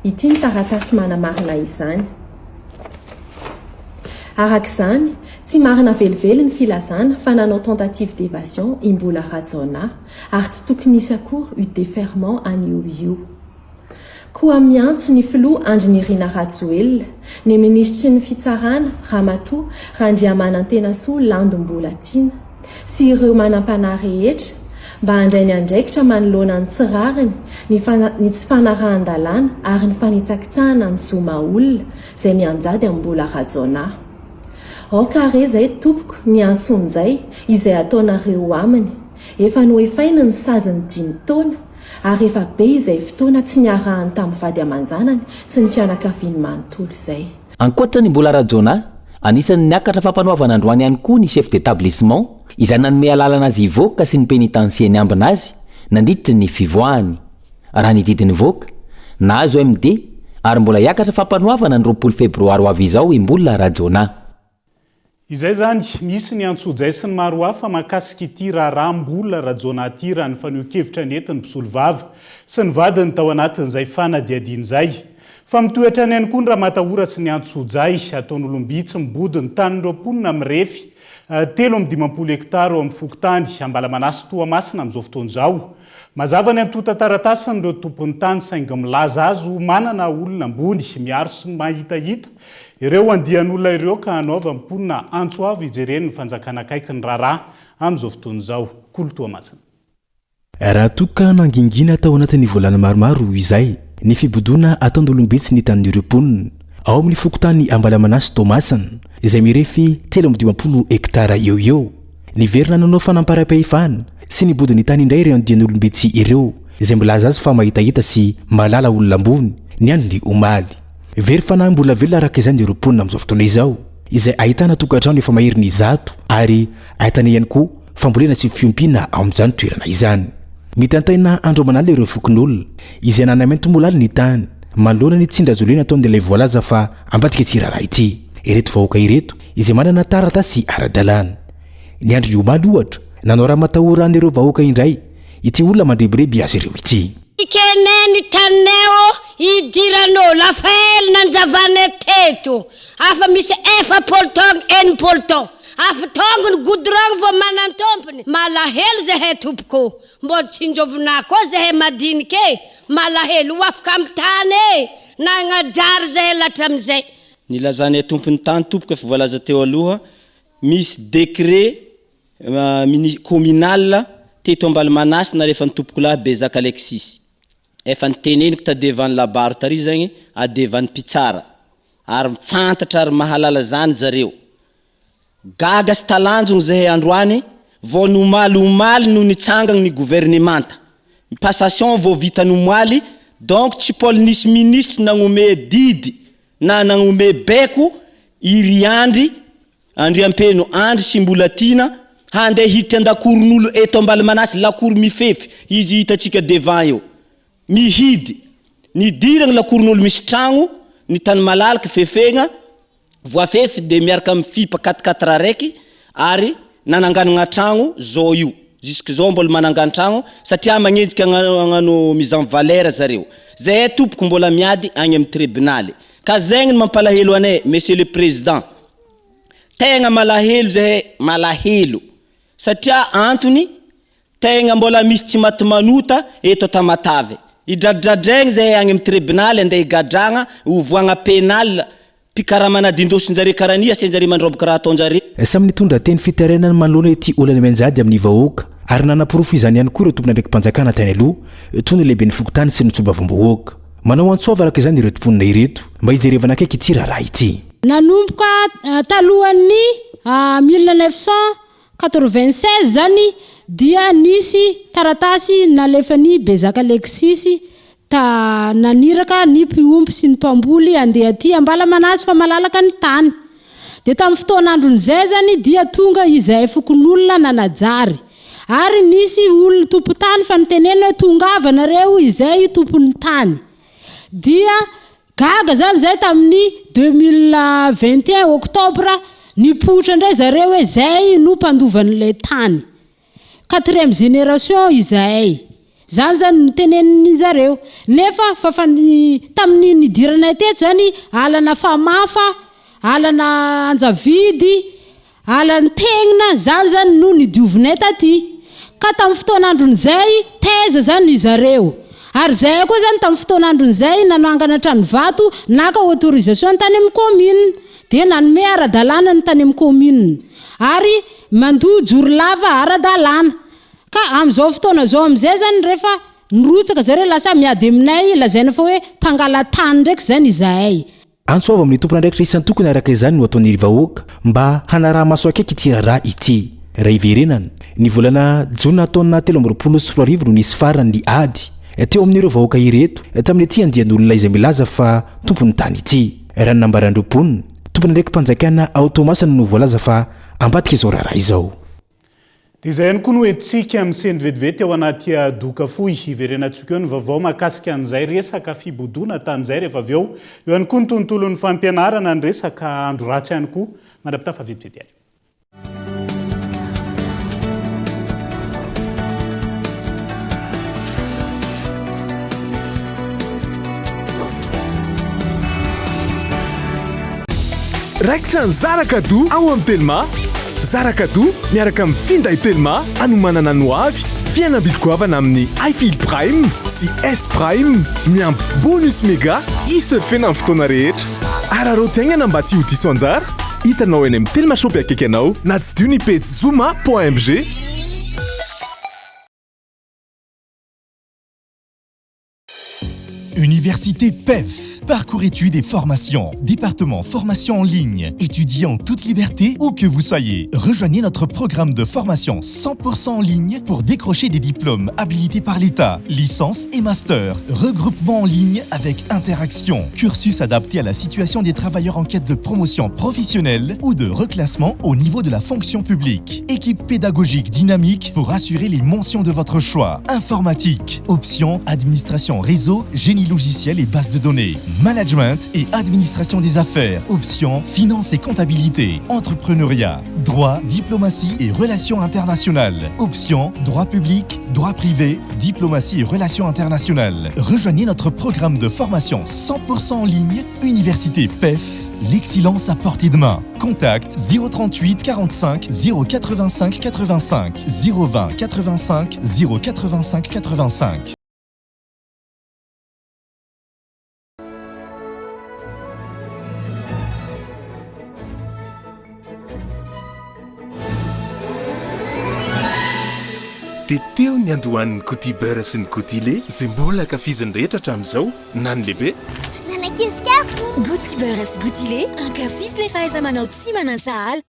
Ity ny taratasy manamarina izany. Arak'izany, tsy marina velively ny filazana fa nanao tentative d'évasion imbola rajona ary tsy tokony hisy akory io déferment anio io. Koa miantso ny filoha Andrinirina Rajoelina, ny ministry ny fitsarana Ramatoa Randriamanantena-Soa Landombola-Tiana sy ireo manam-panahy rehetra mba handray ny andraikitra manoloana ny tsirariny ny tsy fanarahan-dalàna ary ny fanitsakitsahana ny zoma olona izay mianjady amin'ny mbola rajona. Kare izay tompoko ny antson'izay izay ataonareo aminy efa noefaina ny saziny 5 taona ary efa be izay fotoana tsy niarahany tamin'ny vady aman-janany sy ny fianakaviany manontolo izay. Ankoatra ny mbola rajona anisan'ny niakatra fampanoavana androany ihany koa ny chef d'établissement izay nanome alalana azy ivoaka sy ny pénitencier ny ambina azy nanditry ny fivoahany. Raha ny didiny voaka nahazo MD ary mbola hiakatra fampanoavana ny 20 febroary avy izao imbola rajona. Izay zany misy ny antsojay sy ny maro hafa mahakasika ity raharambola rajona ity raha ny faneho-kevitra ny entiny mpisolovava sy ny vadiny tao anatin'izay fanadiadiany izay. Fa mitoetra ny ihany koa ny raha matahoratsy ny antsojay ataon'olombitsy mibody ny tany 20 mirefy 350 hektara amin'ny fokotany ambala manasy Toamasina amin'izao fotoana izao. Mazava ny antota taratasiny ireo tompon'ny tany saingy milaza azy ho manana olona ambony miaro sy mahitahita ireo andian'olona ireo ka hanaova mponina antso avy ijereny ny fanjakana akaiky ny rara amin'izao fotoana izao. Kolo Toamasina. Raha toka nangingina tao anatin'ny volana maromaro izay ny fibodona ataon'olombitsy ny tanin'ireo mponina ao amin'ny fokotany ambala manasy Toamasina izay mirefy 350 hektara eo niverina nanao fanamparam-pahefana sy ny bodiny tany indray ireo andian'olombitsy ireo izay milaza azy fa mahitahita sy malala olona ambony ny andro ny omaly. Very fanahy mbola velona araka izany ireo mponina amin'izao fotoana izao izay ahitana tokantrano efa maherin'ny 100 ary ahitana ihany koa fambolena sy fiompiana ao amin'izany toerana izany. Mitantaina andro manala ireo fokon'olona izay nanamento molala ny tany manoloana ny tsindrazolena ataon'ilay voalaza fa ambadika tsirara ity. Ireto vahoaka ireto izay manana taratasy ara-dalàna. Ny andro omaly ohatra nanao raha matahorana ireo vahoaka indray ity olona mandrebireby azy ireo ity. Ikeneni taneo idiranao lafael nanjavane teto afa misy efa poltong en poltong afa tongony goudron vo manantompony malahelo zahay tompoko mbo tsinjovina koa zahay madinike malahelo afaka amitany nagnajary zahay latra amizay. Nilazany tompony tany tompoko efa voalaza teo aloha misy décret communal teto ambala manasina rehefa nitompoko lahy Bezaka Alexis efa niteneniko tadevany labaro tary zegny adevany pitsara ary fantatra ary mahalala zany zareo gaga sy talanjogny zahay androany vo nomaly no nitsangagny ny gouvernemanta passation vo vita nomaly donc tsy nisy ministre nagnome didy na nagnome beko iry andry ampeno andry sy mbola tina hande hiditra andakoron'olo eto ambala manasy lakoro mifefy izy hitatsika devant eo mihidy nidiragny lakoron'olo misy tragno ny tany malalaky fefegna voafefy de miaraka amin'ny fipa 4x4 raiky ary nananganagna tragno zao io jusqu'zao mbola manangan-tragno satria magnenjika agnano mise en valeur zareo zay tompoko mbola miady agny amin'ny tribunaly ka zegny ny mampalahelo anay monsieur le président tegna malahelo zahay malahelo satria antony tegna mbola misy tsy maty manota eto Tamatave idradradraigny zahay agny amin'ny tribunaly andeha higadragna ovoagna pénal pikaramana dindosinjare karania asenjare mandrobo karaha ataonjare samy nitondra teny fitarenany manoloana ity olana menjady amin'ny vahoaka ary nanapirofo izany ihany koa ireo tompona ndraiky mpanjakana tany aloha toy ny lehibe ny fokotany sy ny tsoba-vombohoaka manao antsova araka izany ireo tomponina ireto mba hijerevana akaiky ity raharaha ity nanomboka talohan'ny 1996 zany dia nisy taratasy nalefany Bezaka Alexis ta naniraka ny mpiompy sy ny mpamboly andeha aty ambala manazy fa malalaka ny tany de tamin'ny fotoan'andron'izay zany dia tonga izay fokon'olona nanajary ary nisy olona tompo tany fa nitenena hoe tongava nareo izay tompon'ny tany dia gaga zany zay tamin'ny 2021 octobre nipoitra ndray zareo hoe zay no mpandovan'le tany 4e génération izay zany zany niteneniny zareo nefa tamin'ny nidiranay teto zany alana famafa alana anjavidy alana tegnina zany no nidiovinay taty ka tamin'ny fotoan'andron'izay teza zany zareo ary zay koa zany tamin'ny fotoan'andron'izay nanangana trano vato naka autorisation tany amin'ny commune dia nanome ara-dalàna ny tany amin'ny commune ary mandoa joro lava ara-dalàna ka am'izao fotoana zao am'izay zany rehefa nirotsaka zareo lasa miady aminay lazaina fa hoe mpangala tany ndraiky zany izahay antsova amin'ny tompona ndraikitra isan'ny tokony araka izany no ataon'ny vahoaka mba hanaraha maso akaiky ity raharaha ity raha iverenana ny volana jona taona 2024 no nisy farany ny ady teo amin'ireo vahoaka ireto tamin'ny ety andian'olona izay milaza fa tompony tany ity raha nambarandreo ponina tompona ndraiky mpanjakana automasana no voalaza fa ambadika izao raharaha izao dia izay ihany koa no etsika amin'ny sendry vetivety ao anaty doka fohy iverenantsika eo ny vaovao mahakasika an'izay resaka fibodona tan'izay rehefa avy eo ihany koa ny tontolon'ny fampianarana ny resaka andro ratsy ihany koa mandrapitafa vetivety any raikitra ny zarakado ao amin'ny telma zarakado miaraka amin'ny finday telma anomanana no avy fianam-bidy-goavana amin'ny iField Prime sy S Prime miampy bonus méga isurfena amin'ny fotoana rehetra ararotiaingana mba tsy ho diso anjara hitanao eny amin'ny telma shop akaiky anao na tsy dio ny page zoma.mg. Université PEF. Parcours études et formations. Département formation en ligne. Étudiez en toute liberté où que vous soyez. Rejoignez notre programme de formation 100% en ligne pour décrocher des diplômes habilités par l'État, licence et master. Regroupement en ligne avec interaction. Cursus adapté à la situation des travailleurs en quête de promotion professionnelle ou de reclassement au niveau de la fonction publique. Équipe pédagogique dynamique pour assurer les mentions de votre choix. Informatique. Option administration réseau, génie logiciel et base de données. Management et administration des affaires. Option finance et comptabilité. Entrepreneuriat. Droit, diplomatie et relations internationales. Option droit public, droit privé, diplomatie et relations internationales. Rejoignez notre programme de formation 100% en ligne. Université PEF. L'excellence à portée de main. Contact 038 45 085 85 020 85 085 85. Teo ny andohan'ny cotibeur sy ny cotilé zay mbola kafiziny rehetra hatramin'izao na ny lehibe nanakizikafo Gotibeur sy cotilé ankafisy le fahaiza-manao tsy manan-tsahala.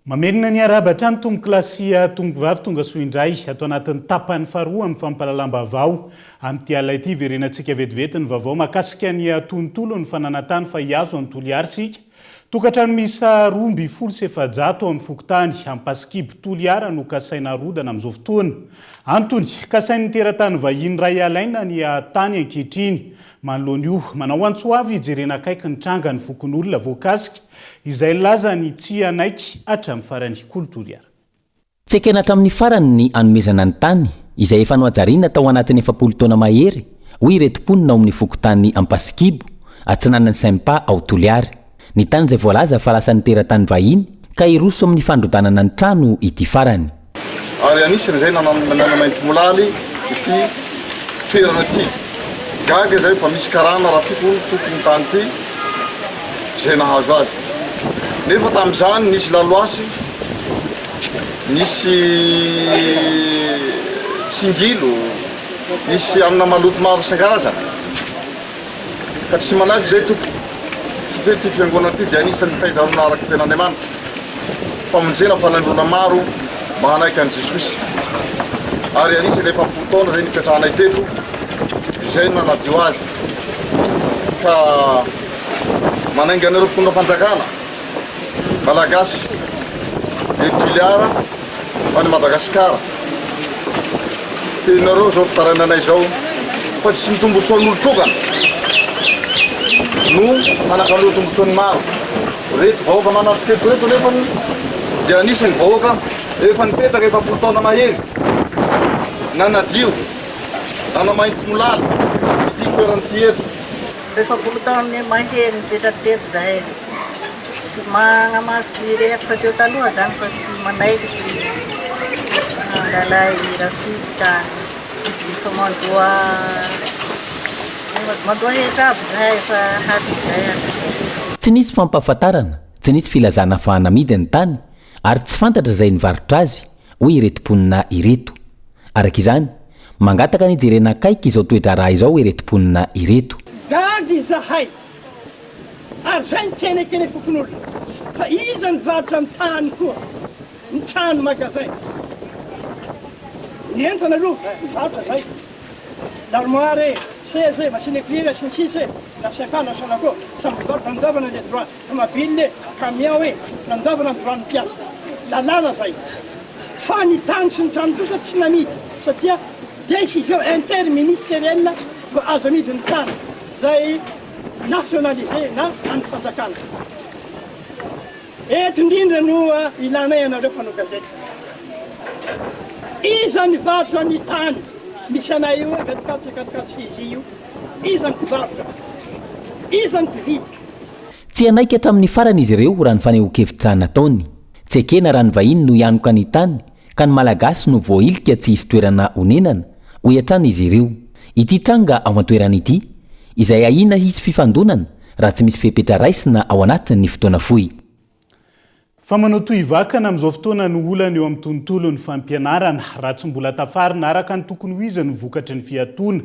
Mamenina ny arabatra ny tombo klasia tongovavy tonga soindray atao anatin'ny tapany faharoa amin'ny fampalalam-bavao amin'ity ala ity verenantsika vetivety ny vaovao mahakasika ny tontolo ny fananatany fa hiazo any Toliary sika Tokantrano misa romby folo sy efajato amin'ny fokotany amin'ny Paskiby Toliara no kasaina rodana amin'izao fotoana. Antony kasain'ny teratany vahiny ray alaina ny tany ankehitriny. Manoloana io manao antso avy hijerena akaiky ny tranga ny fokon'olona voakasika izay laza ny tsy anaiky hatramin'ny farany Toliara. Tsy ekena hatramin'ny farany ny anomezana ny tany izay efa noajariana tao anatin'ny 7 taona mahery hoy retom-ponina ao amin'ny fokotany amin'ny Paskibo atsinanan'ny Saimpa ao Toliara. Ny tany izay voalaza fa lasa ny teratany vahiny ka iroso amin'ny fandrodanana ny trano ity farany. Ary anisany izay nanamainty molaly ity toerana ity. Gaga izay fa misy karana raha fiko tokony tany ity izay nahazo azy. Nefa tamin'izany nisy laloasy, nisy singilo, nisy amina maloto maro isan-karazana. Ka tsy manaky izay tokony. Ty fiangonana ty dia anisan'ny taiza aminaraka ten'Andriamanitra. Famonjena fahalalana maro mba hanaiky an'i Jesosy. Ary anisany efa 10 taona izay nipetrahanay teto, izay nanadio azy. Ka manainga an'ireo mpitondra fanjakana malagasy eto Toliara ho an'i Madagasikara. Tenareo zao fitarainanay zao fa tsy mitombontsoan'olo tokana. No manakaloha tombotsoany maro. Reto vahoaka manaty teto reto nefa dia anisany vahoaka efa nipetraka efa 10 taona mahery. Nanadio, nanamainty molaly ity toeranyty eto. Efa 10 taona mahery nipetraka teto zahay. Tsy magnamafy rehetra teo taloha zany fa tsy manaiky angalay rafita efa mandoa hetra aby zahay fa haty zahay. Tsy nisy fampahafantarana, tsy nisy filazana fa namidy ny tany ary tsy fantatra izay nivarotra azy hoy iretom-ponina ireto. Araka izany, mangataka ny jerena akaiky izao toetra raha izao iretom-ponina ireto. Gagy zahay ary zay ny tsena kely fokon'olona fa iza ny varotra ny tany koa ny trano magazay. Ny entana aloha nivarotra zay. L'armoire, c'est machine écrire, c'est la chacun a son accord. Ça me donne un devant les droits. Ça m'a pillé, camion, un devant un droit de pièce. La lana, ça y est. Fanny Tanson, tout ça, tsunami. Ça tient décision interministérielle pour Azami d'un temps. Ça y est nationalisé, là, en Fanzakan. Et tu dis, nous, il en est un autre pour nos gazettes. Ils en vont en Italie. Misy anay io 24 izy io izany mpivarotra izany mpividy. Tsy anaiky hatramin'ny farany izy ireo raha ny fanehoan-kevitra nataony. Tsy ekena raha ny vahiny no hianoka ny tany ka ny malagasy no voailika tsy hisy toerana honenana ho hatrany izy ireo. Ity tranga ao an-toerana ity izay ahina hisy fifandonana raha tsy misy fepetra raisina ao anatin'ny fotoana fohy. Fa manao toy vakana amin'izao fotoana no olana eo amin'ny tontolo ny fampianarana raha tsy mbola tafarina araka ny tokony ho izy ny vokatry ny fiatoana.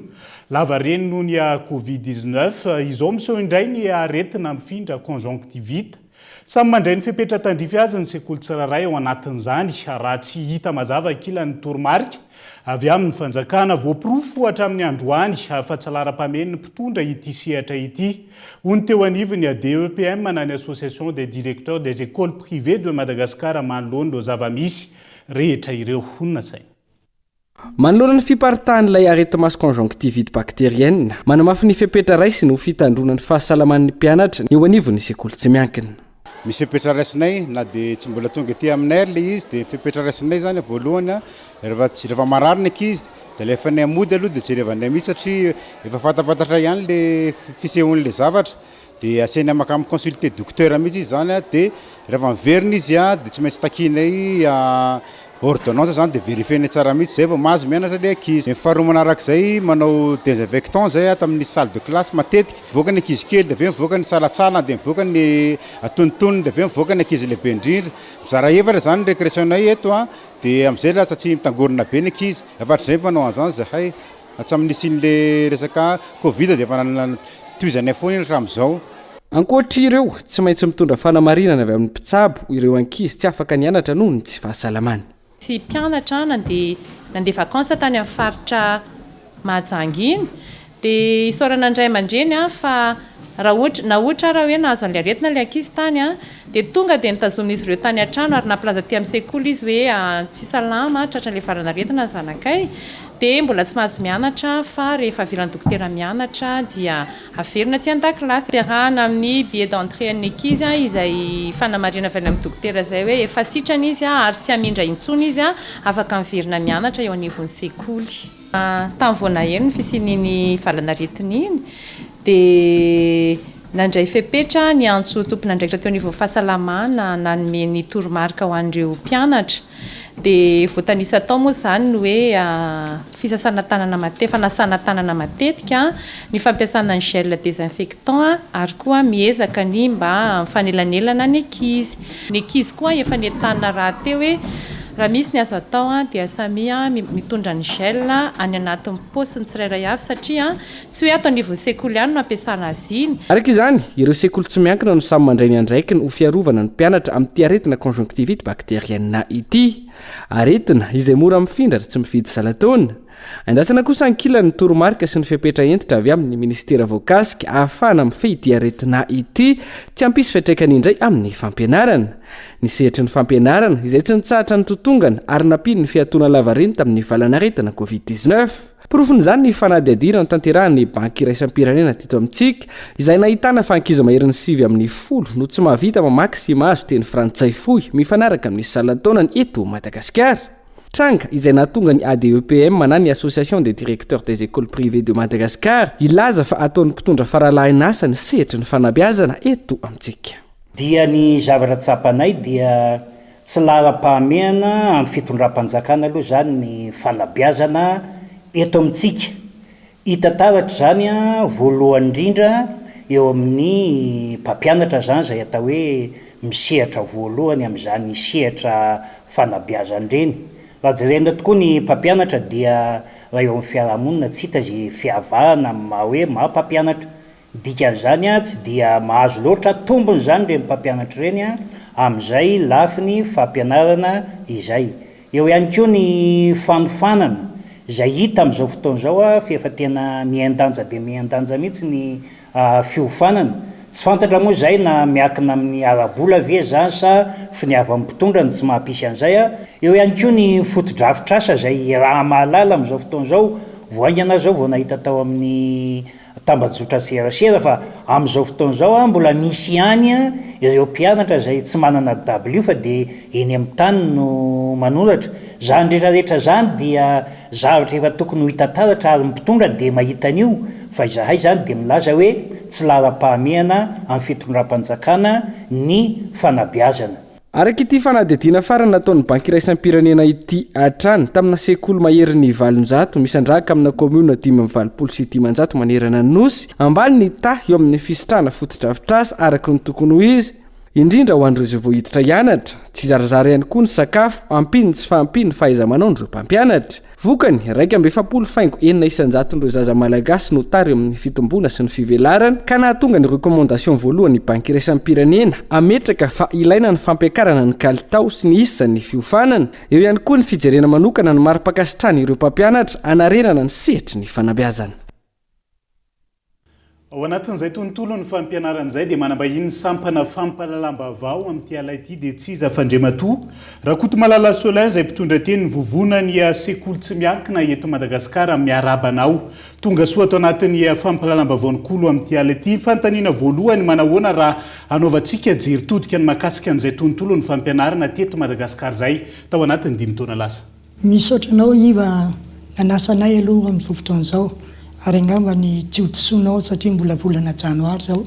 Lava reny noho ny Covid-19 izao miseho indray ny aretina mifindra conjonctivite. Samy mandray ny fepetra tandrify azy ny sekoly tsirairay ao anatin'izany raha tsy hita mazava kilan'ny toromarika avy amin'ny fanjakana voapirofo hatramin'ny androany fa tsalaram-pamen'ny mpitondra ity sehatra ity. Hoy teo anivony DEPM manany Association des directeurs des écoles privées de Madagascar manoloana ireo zava-misy rehetra ireo. Honina saina. Manoloana ny fiparitahan'ilay arety-maso conjonctivite bactérienne manamafy ny fepetra raisy no fitandronan'ny fahasalaman'ny mpianatra ny eo anivon'ny sekoly tsy miankina. Misy fepetra raisinay na dia tsy mbola tonga ety aminay le izy dia fepetra raisinay zany voalohany rehefa mararina ankizy dia lefa ny amody aloha dia jerevanay mihitsy satria efa fatapatatra ihany le fisehoan'le zavatra dia asainy maka amin'ny consulter docteur mihitsy izy zany dia rehefa miverina izy dia tsy maintsy takinay ordonnance zany dia vérifier tsara mihitsy zay vao mahazo mianatra le ankizy. Faharoa manarak'izay manao désinfectant zay atamin'ny salle de classe matetika mivoaka ny ankizy kely dia aveo mivoaka ny salatsala dia mivoaka ny atonontonony dia aveo mivoaka ny ankizy lehibe indrindra. Mizara evatra zany récréationnay eto dia amin'izay lasa tsy mitangorona be ny ankizy. Afatry zay manao an'izany zahay hatsamin'ny isin'le resaka Covid dia efa toizanay foana hatramin'izao. Ankoatra ireo tsy maintsy mitondra fanamarinana avy amin'ny mpitsabo ireo ankizy tsy afaka nianatra noho ny tsy fahasalamana. Sy mpianatra nandeha vakansa tany amin'ny faritra Mahajanga iny dia isaorana indray aman-dreny fa na ohatra raha hoe nahazo an'ilay aretina ilay ankizy tany a dia tonga dia nitazomin'izy ireo tany an-trano ary nampilaza ty amin'ny sekoly izy hoe tsy salama tratran'ilay farana aretina ny zanakay dia mbola tsy mahazo mianatra fa rehefa avilan'ny dokotera mianatra dia averina tsy an-dakilasy terahana amin'ny billet d'entrée an'ny ankizy izay fanamarina avy any amin'ny dokotera izay hoe efa sitrana izy ary tsy hamindra intsony izy afaka miverina mianatra eo anivon'ny sekoly. Tamin'ny vao naheno ny fisian'iny valana aretina iny dia nandray fepetra ny antso tompon'andraikitra teo anivon'ny fahasalamana nanome ny toromarika ho an'ireo mpianatra. Dia voatanisa tao moa izany no hoe fisasana tanana fanasana tanana matetika ny fampiasana ny gel désinfectant ary koa miezaka ny mba mifanelanelana ny ankizy. Ny ankizy koa efa nentanina raha teo hoe raha misy ny azo atao dia samia mitondra ny gel any anatin'ny paosiny tsirairay avy satria tsy hoe ato anivon'ny sekoly ihany no ampiasana azy iny. Araka izany ireo sekoly tsy miankina no samy mandray ny andraikiny ho fiarovana ny mpianatra amin'ity aretina conjonctivite bactérienne ity aretina izay mora mifindra tsy mividy salatona. Andrasana kosa ankilan'ny toromarika sy ny fepetra entitra avy amin'ny ministera voakasika ahafahana mifehy ity aretina ity tsy hampisy fiantraikany indray amin'ny fampianarana. Ny sehatra ny fampianarana izay tsy nitsahatra ny totongana ary nampiny ny fiatoana lavareny tamin'ny valanaretina COVID-19. Porofon'izany ny fanadihadihana no tanterahan'ny banky iraisam-pirenena teto amintsika izay nahitana fa ankizy maherin'ny 7 no tsy mahavita mamaky sy mahazo teny frantsay fohy mifanaraka amin'ny salantaonany eto Madagasikara. Tranga izay nahatonga ny ADEPM na ny Association des directeurs des écoles privées de Madagascar ilaza fa ataon'ny mpitondra faralahinasa ny sehatra ny fanabeazana eto amintsika. Dia ny zavatra tsapanay dia tsy lara-pahamehana amin'ny fitondram-panjakana aloha zany ny fanabeazana eto amintsika. Hita taratra zany voalohany indrindra eo amin'ny mpampianatra zany izay atao hoe misehatra voalohany amin'izany sehatra fanabeazana ireny. Raha jerena tokoa ny mpampianatra dia raha eo amin'ny fiarahamonina tsy hita izay fihavahana hoe maha-mpampianatra. Dikan'izany tsy dia mahazo loatra tombony zany ireny mpampianatra ireny amin'izay lafiny fampianarana izay. Eo ihany koa ny fanofanana izay hita amin'izao fotoana izao fa efa tena mihaindanja dia mihaindanja mihitsy ny fiofanana. Tsy fantatra moa izay na miakina amin'ny arabola ve zany sa finiava amin'ny mpitondra tsy mahampisy an'izay. Eo ihany koa ny foto-drafitrasa izay raha mahalala amin'izao fotoana izao voaingana zao vao nahita tao amin'ny tambajotra serasera fa amin'izao fotoana izao mbola misy ihany ireo mpianatra izay tsy manana W fa dia eny amin'ny tany no manoratra. Zany rehetrarehetra zany dia zavatra efa tokony ho hita taratra ary mpitondra dia mahita an'io fa izahay zany dia milaza hoe tsy lara-pahamehana amin'ny fitondram-panjakana ny fanabeazana. Araka ity fanadihadiana farany nataon'ny banky iraisam-pirenena ity hatrany tamina sekoly maherin'ny 700 misandrahaka amina commune 520 sy 500 manerana ny nosy ambany ny tah eo amin'ny fisitrahana foto-drafitrasa araka ny tokony ho izy indrindra ho an'ireo izay voahiditra hianatra. Tsy zarazara ihany koa ny sakafo ampiny sy fahampiny fahaiza-manao n'ireo mpampianatra. Vokany 170 faingo 900 n'ireo zaza malagasy no tary amin'ny fitombona sy ny fivelarana ka nahatonga ny rekomendasion voalohany banky iraisam-pirenena ametraka fa ilaina ny fampiakarana ny kalitao sy ny isa ny fiofanana. Eo ihany koa ny fijerena manokana ny mari-pakasitrany ireo mpampianatra anarenana ny sehatry ny fanabeazana. Ao anatin'izay tontolo ny fampianaran'izay dia manambahiny sampana fampalalam-bavao amin'ity ala ity dia tsy iza fandrematoa Rakoto Malala Solin izay mpitondra teny ny vovonany sekoly tsy miankina eto Madagasikara miarabanao. Tonga soa ato anatin'ny fampalalam-bavao ny kolo amin'ity ala ity fantaniana voalohany manahoana raha anaovantsika jery todika ny makasika an'izay tontolo ny fampianarana teto Madagasikara izay tao anatin'ny 5 taona lasa. Misy ohatranao iva nanasanay aloha amin'izao fotoana izao. Ary angamba ny tsy hodisonao satria mbola volana janoary zao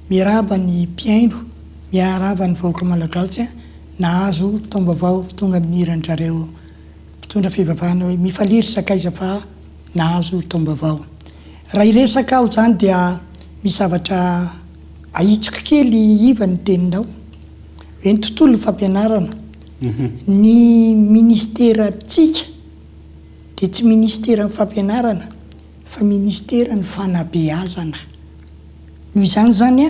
miaraba ny mpiaino miaraba ny vahoaka malagasy nahazo taom-baovao tonga amin'ny irandrareo mpitondra fivavahana hoe mifaliry sakaiza fa nahazo taom-baovao. Raha iresaka aho zany dia misy zavatra ahitsika kely iva ny teninao hoe ny tontolo fampianarana ny ministera tsika dia tsy ministera fampianarana fa ministera ny fanabeazana. Noho izany zany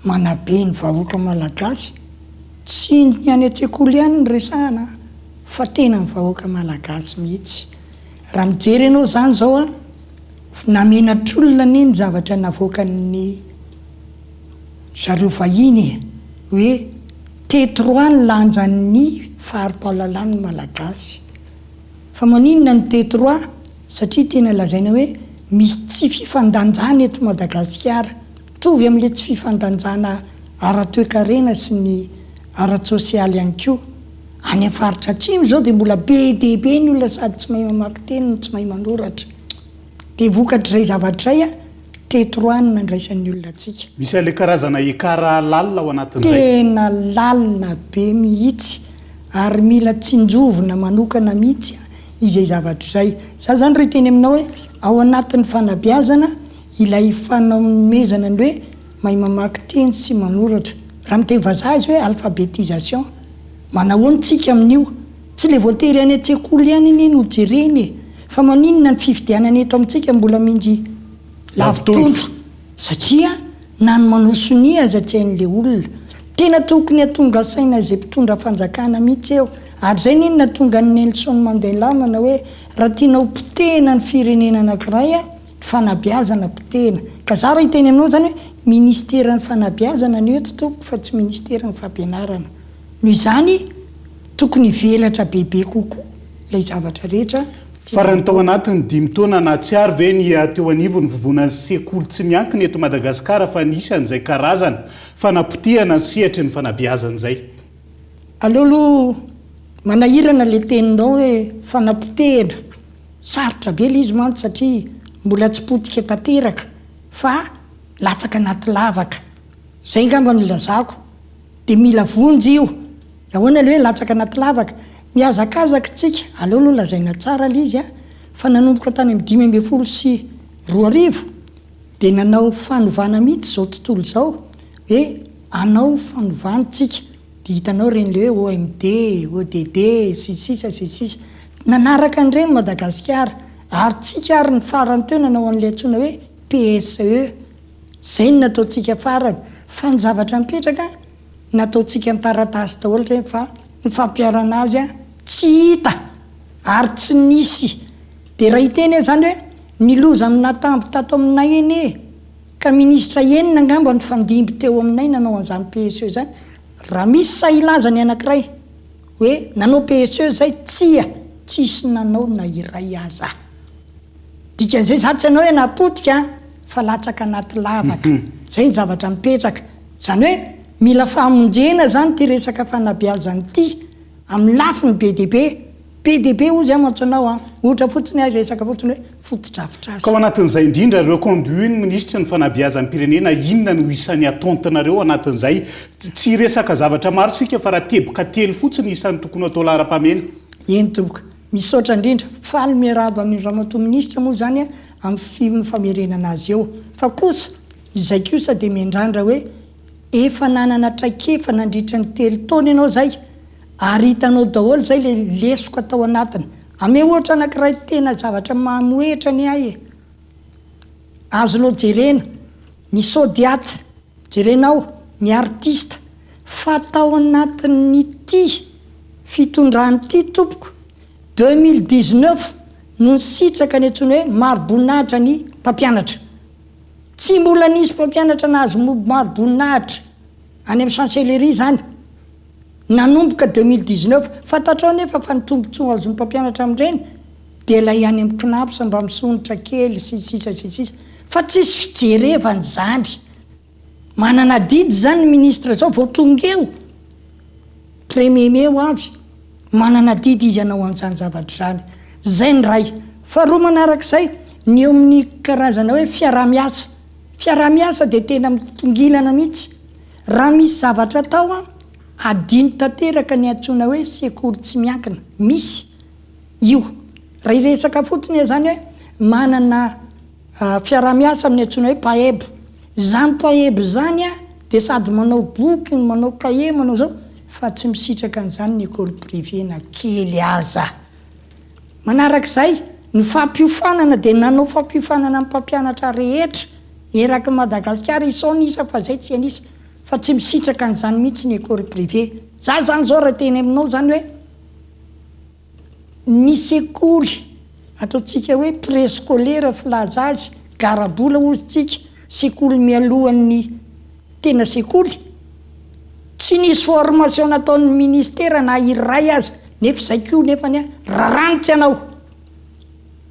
manabe ny vahoaka malagasy tsy ny any an-tsekoly ihany ny resahana fa tena ny vahoaka malagasy mihitsy. Raha mijery ianao zany zao namenatr'olona ny zavatra navoaka ny zareo vahiny hoe T3 ny lanjan'ny faharipahalalany malagasy fa maninona ny T3 satria tena lazaina hoe misy tsy fifandanjana eto Madagasikara tovy amin'le tsy fifandanjana ara-toekarena sy ny ara-tsosialy ihany koa any amin'ny faritra atsimo zao dia mbola be dia be ny olona sady tsy mahay mamaky teny tsy mahay manoratra dia vokatr'izay zavatra izay T3 ny nandraisan'ny olona atsika misy ale karazana ekara lalina ao anatin'izay tena lalina be mihitsy ary mila tsinjovina manokana mihitsy izay zavatra izay za zany reo teny aminao hoe ao anatin'ny fanabeazana ilay fanomezana ny hoe mahay mamaky teny sy manoratra raha miteny vazaha izy hoe alphabétisation manahoantsika amin'io tsy le voatery any an-tsekoly ihany iny no jereny fa maninona ny fifidianana eto amintsika mbola mindry lavitondro satria na ny manao sonia azatsain'le olona tena tokony atonga saina izay mpitondra fanjakana mihitsy eo ary zay ninona tonga ny Nelson Mandela mana hoe raha tianao potena ny firenena anankiray fanabeazana potena ka za raha hiteny aminao zany hoe ministera ny fanabeazana ny eto toko fa tsy ministera ny fampianarana noho izany tokony velatra bebe kokoa ilay zavatra rehetra farany tao anatiny 5 taona na tsy ary ve ny teo anivony vovonan'ny sekoly tsy miankina eto Madagasikara fa nisy an'izay karazana fanapotehana ny sehatra ny fanabeazana izay alolo manahirana le teninao hoe fanapotehana sarotra be ilay izy mantsy satria mbola tsy potika tanteraka fa latsaka anaty lavaka zay ngamba ny lazako dia mila vonjy io ahoana le hoe latsaka anaty lavaka miazakazaka tsika aleo lazaina tsara le izy fa nanomboka tany amin'ny 2012 dia nanao fanovana mihitsy zao tontolo zao hoe anao fanovantsika dia hitanao ren'le hoe OMD, ODD, sisisa nanaraka an'ireny Madagasikara ary tsika ary ny farany teo nanao an'le antsoina hoe PSE zay ny nataontsika farany fa ny zavatra mipetraka nataontsika ny taratasy daholo ireny fa ny fampiarana azy tsy hita ary tsy nisy dia raha hiteny zany hoe niloza amina tambo tato aminay eny ka ministra enina angamba ny fandimby teo aminay nanao an'izany PSE zany raha misy sailazany anankiray hoe nanao PSE zay tsisy nanao na iray aza dikan'izay za tsy anao hoe napotika fa latsaka anaty lavaka zay ny zavatra mipetraka zany hoe mila famonjena zany ty resaka fanabeazany ty amin'ny lafiny be dia be ozy amatsoanao ohatra fotsiny azy resaka fotsiny hoe fotodrafitrasa ka ao anatin'izay indrindra reconduit ny ministra ny fanabeazan'ny pirenena inona no isan'ny atontinareo anatin'izay tsy resaka zavatra maro tsika fa raha teboka telo fotsiny isan'ny tokony atao lahara-pamena eny toboka misaotra indrindra faly miarahaba amin'ny ramatoa ministra moa zany amin'ny famerenana azy eo fa kosa izay kosa dia miandrandra hoe efa nanana traikefa nandritra ny 3 taona ianao zay ary hitanao daholo zay le lesoko atao anatiny ame ohatra anankiray tena zavatra mamoetra ny ahy azonao jerena ny sodiata jerenao ny artista fa tao anatin'ny ty fitondrany ty tompoko 2019 no nisitraka ny antsony hoe maroboninahitra ny mpampianatra tsy mbola nisy mpampianatra nazy maroboninahitra any amin'ny chancellerie zany nanomboka 2019 fantatrao nefa fa nitombotsoa azony mpampianatra amin'ireny dia ilay any amin'ny knapsa mba misonitra kely sisisa fa tsisy fijerevany zany manana didy zany ny ministra zao vao tonga eo premier mai avy manana didy izy anao an'izany zavatra zany zay ny ray fa roa manarak'izay ny eo amin'ny karazana hoe fiarah-miasa dia tena mitongilana mihitsy raha misy zavatra tao adiny tanteraka ny antsoina hoe sekoly tsy miankina misy io raha iresaka fotsiny zany hoe manana fiarah-miasa amin'ny antsoina hoe paeb zany paeb zany dia sady manao boky manao cahier manao zao fa tsy misitraka an'izany ny école privé na kely aza manarak'izay ny fampiofanana dia nanao fampiofanana amin'ny mpampianatra rehetra eraky Madagasikara isao nisa fa zay tsy anisa fa tsy misitraka an'izany mihitsy ny école privé za zany zao raha teny aminao zany hoe ny sekoly ataontsika hoe préscolaire filaza azy garabola ozy tsika sekoly mialohan'ny tena sekoly tsy nisy formation nataon'ny ministera na iray azy nefa zay ko nefany raranitsy anao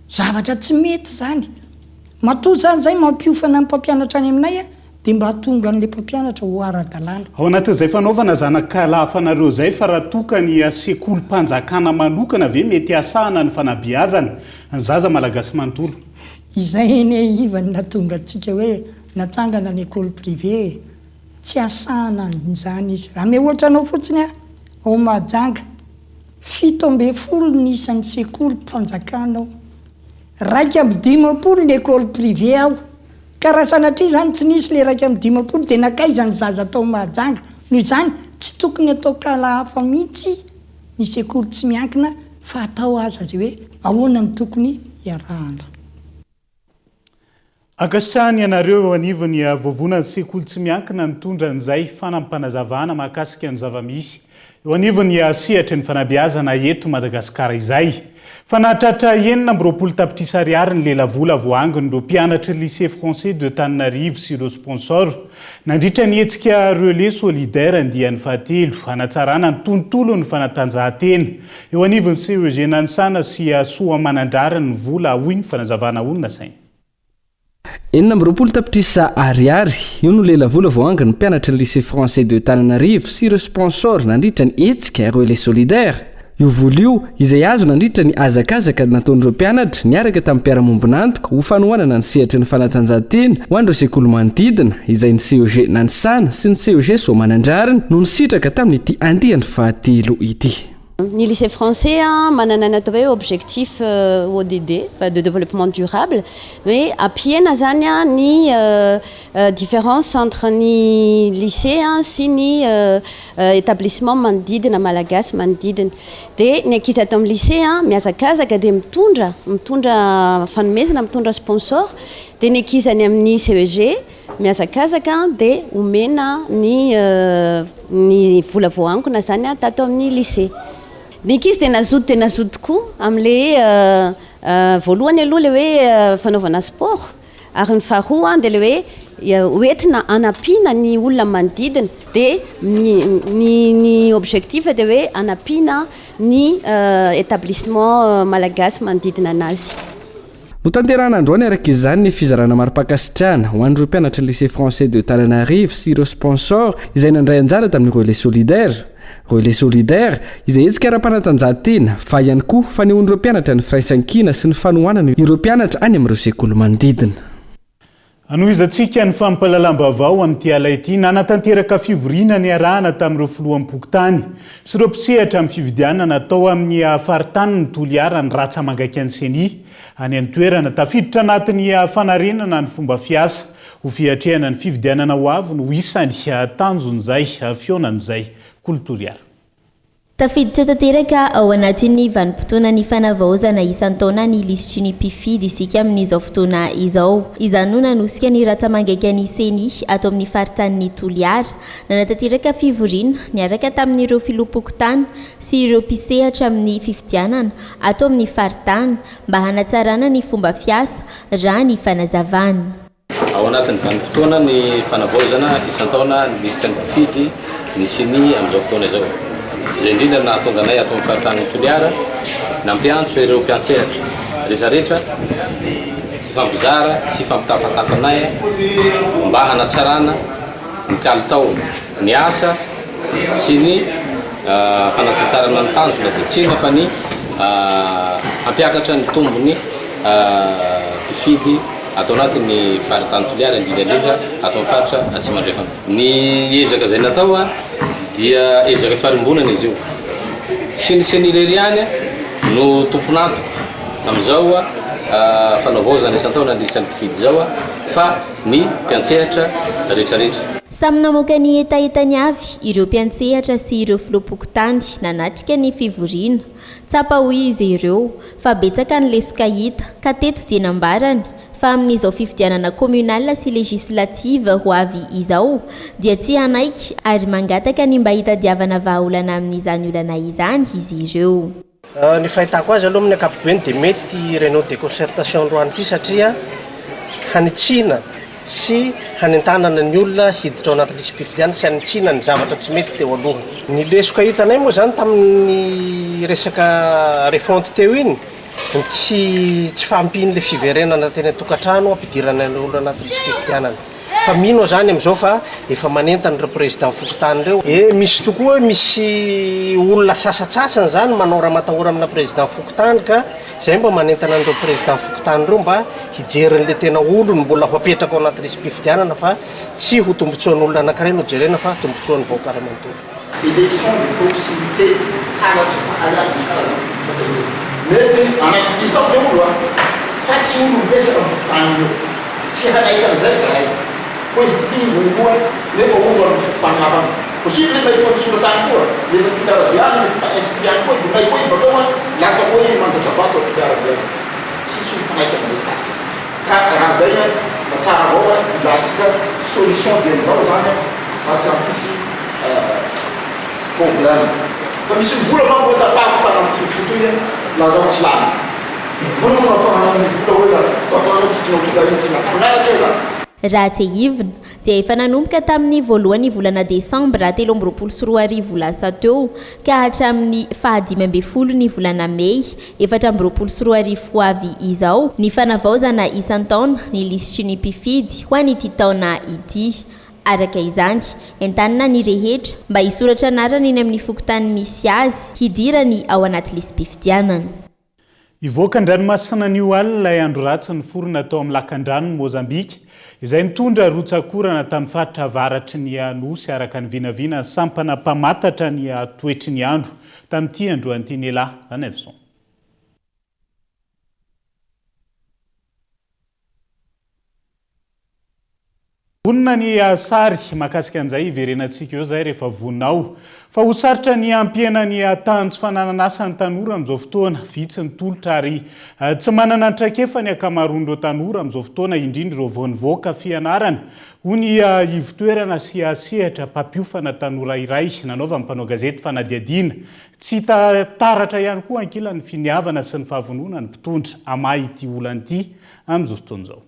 zavatra tsy mety zany matoa zany zay mampiofana ny mpampianatra any aminay dia mba tonga n'le mpampianatra ho ara-dalàna ao anatin'izay fanaovana zanakalafanareo zay fa raha tokany sekoly mpanjakana manokana ve mety asahana ny fanabiazana ny zaza malagasy manontolo izay eny ivany natonga antsika hoe natsangana ny école privé tsy asahana zany izy raha me ohatra anao fotsiny ao Mahajanga 17 ny isan'ny sekoly mpanjakanao 2 ny école privé ao ka raha sanatria zany tsy nisy le 2 dia nakay zany zaza atao Mahajanga noho izany tsy tokony atao kalahafa mihitsy ny sekoly tsy miankina fa atao aza zay hoe ahoana ny tokony iarahana akasitrahany ianareo anivony voavonany sekoly tsy miankina nitondra n'izay fanampanazavana mahakasika ny zava-misy eo anivony sehatra ny fanabiazana eto Madagasikara izay fa nahatratra 9 tapitrisa ariary ny lelavola voanginy ireo mpianatra lycée français de Tananarivo sy ireo sponsor nandritra ny hetsika relais solidaire andiany fahatelo hanatsarana ny tontolo ny fanatanjahantena eo anivony CEG Nanisana sy soa manandrara ny vola hoy ny fanazavana olona sainy 9 tapitrisa ariary io no lelavola voanginy ny mpianatra ny lycée français de Tananarivo sy ireo sponsor nandritra ny hetsika relais solidaire io vola io izay azo nandritra ny azakazaka nataon'ireo mpianatra niaraka tamin'ny mpiara-mombonantoka ho fanohanana ny sehatra ny fanatanjahantena ho an'ireo sekoly manodidina izay ny CEG Nanisana sy ny CEG Soa Manandrarina no nisitraka tamin'ity andiany fahatelo ity. Ni lycée français manana natao hoe objectif ODD de développement durable mais apiena zany ny différence entre ny lycée sy ny établissement manodidina malagasy manodidina dia ny ankizy atao amin'ny lycée miazakazaka dia mitondra fanomezana mitondra sponsor dia ny ankizy any amin'ny CEG miazakazaka dia omena ny vola voangona zany tatao amin'ny lycée. Ny ankizy tena zoto tokoa amin'le voalohany aloha le hoe fanaovana sport ary ny faharoa dia le hoe hoentina anampiana ny olona manodidina dia ny objectif dia hoe anampiana ny établissement malagasy manodidina anazy. No tanterahana androany araka izany ny fizarana maro-pakasitrahana ho an'ireo mpianatra lycée français de Tananarivo sy ireo sponsor izay nandray anjara tamin'ny relais solidaire. Relais solidaire izay hetsika ara-panatanjahantena fa ihany koa fanehoan'ireo mpianatra ny firaisan-kina sy ny fanohanana ireo mpianatra any amin'ireo sekoly manodidina. Anohizantsika ny fampalalam-baovao amin'ity ala ity nanatanteraka fivoriana ny arahana tamin'ireo filohan'ny pokotany sy ireo mpisehatra amin'ny fividianana natao amin'ny faritany ny Toliara ny ratsa mangaika ny Seny any amin'ny toerana tafiditra anatin'ny fanarenana ny fomba fiasa ho fiatrehana ny fividianana ho avy no isany tanjon'izay fionan'izay Toliara. Tafiditra tanteraka ao anatin'ny vanim-potoana ny fanavaozana isan-taona ny lisitry ny mpifidy isika amin'izao fotoana izao. Izany no nanosika ny ratsa mangaika ny Seny atao amin'ny faritany Toliara nanatanteraka fivoriana niaraka tamin'ireo filoha-pokotany sy ireo mpisehatra amin'ny fifidianana atao amin'ny faritany mba hanatsarana ny fomba fiasa raha ny fanazavany. Ao anatin'ny vanim-potoana ny fanavaozana isan-taona ny lisitry ny mpifidy ny Seny amin'izao fotoana izao. Izay indrindra nahatonga anay atao amin'ny faritany Toliara nampiantso ireo mpiantsehatra rehetrarehetra sy fampizara sy fampitapatapa anay mba hanatsarana ny kalitao ny asa sy ny fanatsatsarana ny tanjona dia tsy fa ny hampiakatra ny tombony mpifidy atao anatin'ny faritany Toliara indrindrandrindra atao amin'ny faritra Atsimandrefana. Ny ezaka izay natao dia ezaka farimbonana izy io. Tsy ny Seny irery ihany no tompon'antoka amin'izao fanavaozana isan-taona lisitry ny mpifidy zao fa ny mpiantsehatra rehetrarehetra. Samy namoaka ny etaetany avy ireo mpiantsehatra sy ireo filoha-pokotany nanatrika ny fivoriana. Tsapa hoy izy ireo fa betsaka ny lesoka hita ka teto dia nambarany fa amin'izao fifidianana communal sy législative ho avy izao dia tsy hanaiky ary mangataka ny mba hitadiavana vahaolana amin'izany olana izany izy ireo. Ny fahitako azy aloha amin'ny ankapobeny dia mety ty réunion de concertation androany ity satria hanitsina sy hanentanana ny olona hiditra ao anaty lisam-pifidianana sy hanitsina ny zavatra tsy mety teo aloha. Ny lesoko hitanay moa zany tamin'ny resaka refonte teo iny tsy fampiny le fiverenana teny tokantrano ampidirana ny olona anaty lisam-pifidianana. Fa mino zany am'izao fa efa manentana ireo président fokotany reo. Misy tokoa misy olona sasatsasany zany manao raha matahora amina président fokotany ka zay mba manentana an'ireo président fokotany reo mba hijeryn'le tena olony mbola ho apetraka ao anaty lisam-pifidianana fa tsy ho tombotsoan'olona anankiray no jerena fa tombotsoan'ny vahoaka ray manontolo. Élection de proximité halatry fa aliady mety anaty lista ao le olo fa tsy olo mipetraka amin'ny fokotany io tsy hanaikan'izay zahay hoe hitingony moa nefa olo amin'ny fokotany lavana possible mety fanisoloasany koa mety ampilaraviany mety fa inspiany koa domay koa bakeo lasa hoe mandasabato ampilaraviany tsisy olo hanaiky amin'izay sasy ka raha zay matsara avao ilatsika solution dian'izao zany fa tsy hampisy problème. Fa misy vola manko tapako fa namitotoy lazao tsy lany vono nafahana amin'ny vola hoe tapahana titinao togarintsina angaratsy zany. Raha tsy ivina dia efa nanomboka tamin'ny voalohany volana Desambra 2024 lasa teo ka hatramin'ny 15 volana Mey 2024 avy izao ny fanavaozana isan-taona ny lisitry ny mpifidy ho an'ity taona ity. Araka izany entanina ny rehetra mba hisoratra anarany eny amin'ny fokotany misy azy hidirany ao anaty lisam-pifidianana. Ivoaka an-dranomasina New ilay andro ratsy ny forona tao amin'ny lakan-drano Mozambika izay nitondra rotsakorana tamin'ny faritra avaratry ny Anosy araka ny vinavina sampana mpamatatra ny toetry ny andro tamin'ity androan'ity Nela Nevson. Vonina ny sary makasika an'izay iverenantsika eo zay rehefa vonao fa ho sarotra ny ampiana ny tanjo fanananasa ny tanora amin'izao fotoana vitsy ny tolotra ary tsy manana ny traikefa ny akamaroan'ireo tanora amin'izao fotoana indrindra ireo vao nivoaka fianarana ho ny ivotoerana sy sehatra mpampiofana tanora iray nanaova ny mpanao gazety fanadiadiana tsy taratra ihany koa ankilan'ny finiavana sy ny fahavonona ny mpitondra amahy ity olana ity amin'izao fotoana izao.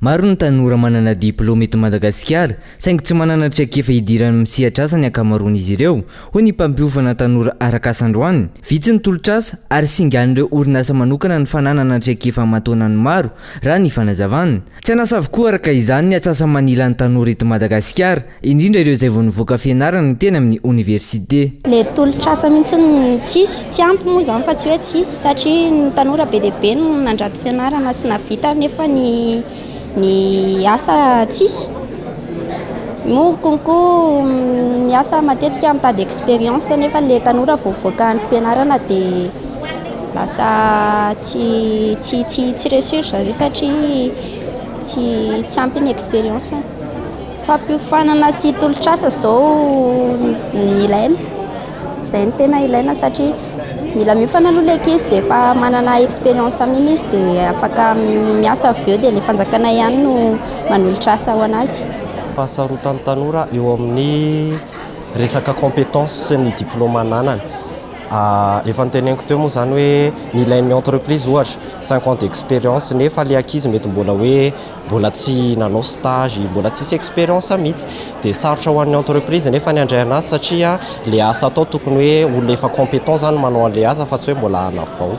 Maro ny tanora manana diplôma eto Madagasikara saingy tsy manana traikefa hidirany misehatra asa ny akamaroan'izy ireo ho ny mpampiofana tanora araka-asandroany vitsy ny tolotr'asa ary singan'ireo orinasa manokana ny fananana traikefa mataonany maro raha ny fanazavana. Tsy anasa avokoa araka izany ny atsasa manila ny tanora eto Madagasikara indrindra ireo izay vao nivoaka fianarana teny amin'ny université. Le tolotr'asa mihitsy tsisy tsy ampy moa zany fa tsy hoe tsisy satria ny tanora be dia be no nandrato fianarana sy navita nefa ny asa tsisy mo konko ny asa matetika mitady expérience nefa le tanora voavoaka ny fianarana dia lasa tsy resursa satria tsy ampy ny expérience. Fampiofanana sy tolotr'asa zao ny ilaina zay ny tena ilaina satria mila miofana aloha le ankizy dia efa manana expérience aminy izy dia afaka miasa avy eo dia le fanjakana ihany no manolotra asa ho anazy. Fahasarotan'ny tanora eo amin'ny resaka compétence sy ny diplôma ananany. Efa niteneniko teo moa zany hoe ny ilain'ny entreprise ohatra 5 ans d'expérience nefa le ankizy mety mbola tsy nanao stage mbola tsisy expérience mihitsy dia sarotra ho an'ny entreprise nefa ny andray anazy satria le asa atao tokony hoe olona efa compétent zany manao an'le asa fa tsy hoe mbola hanavao.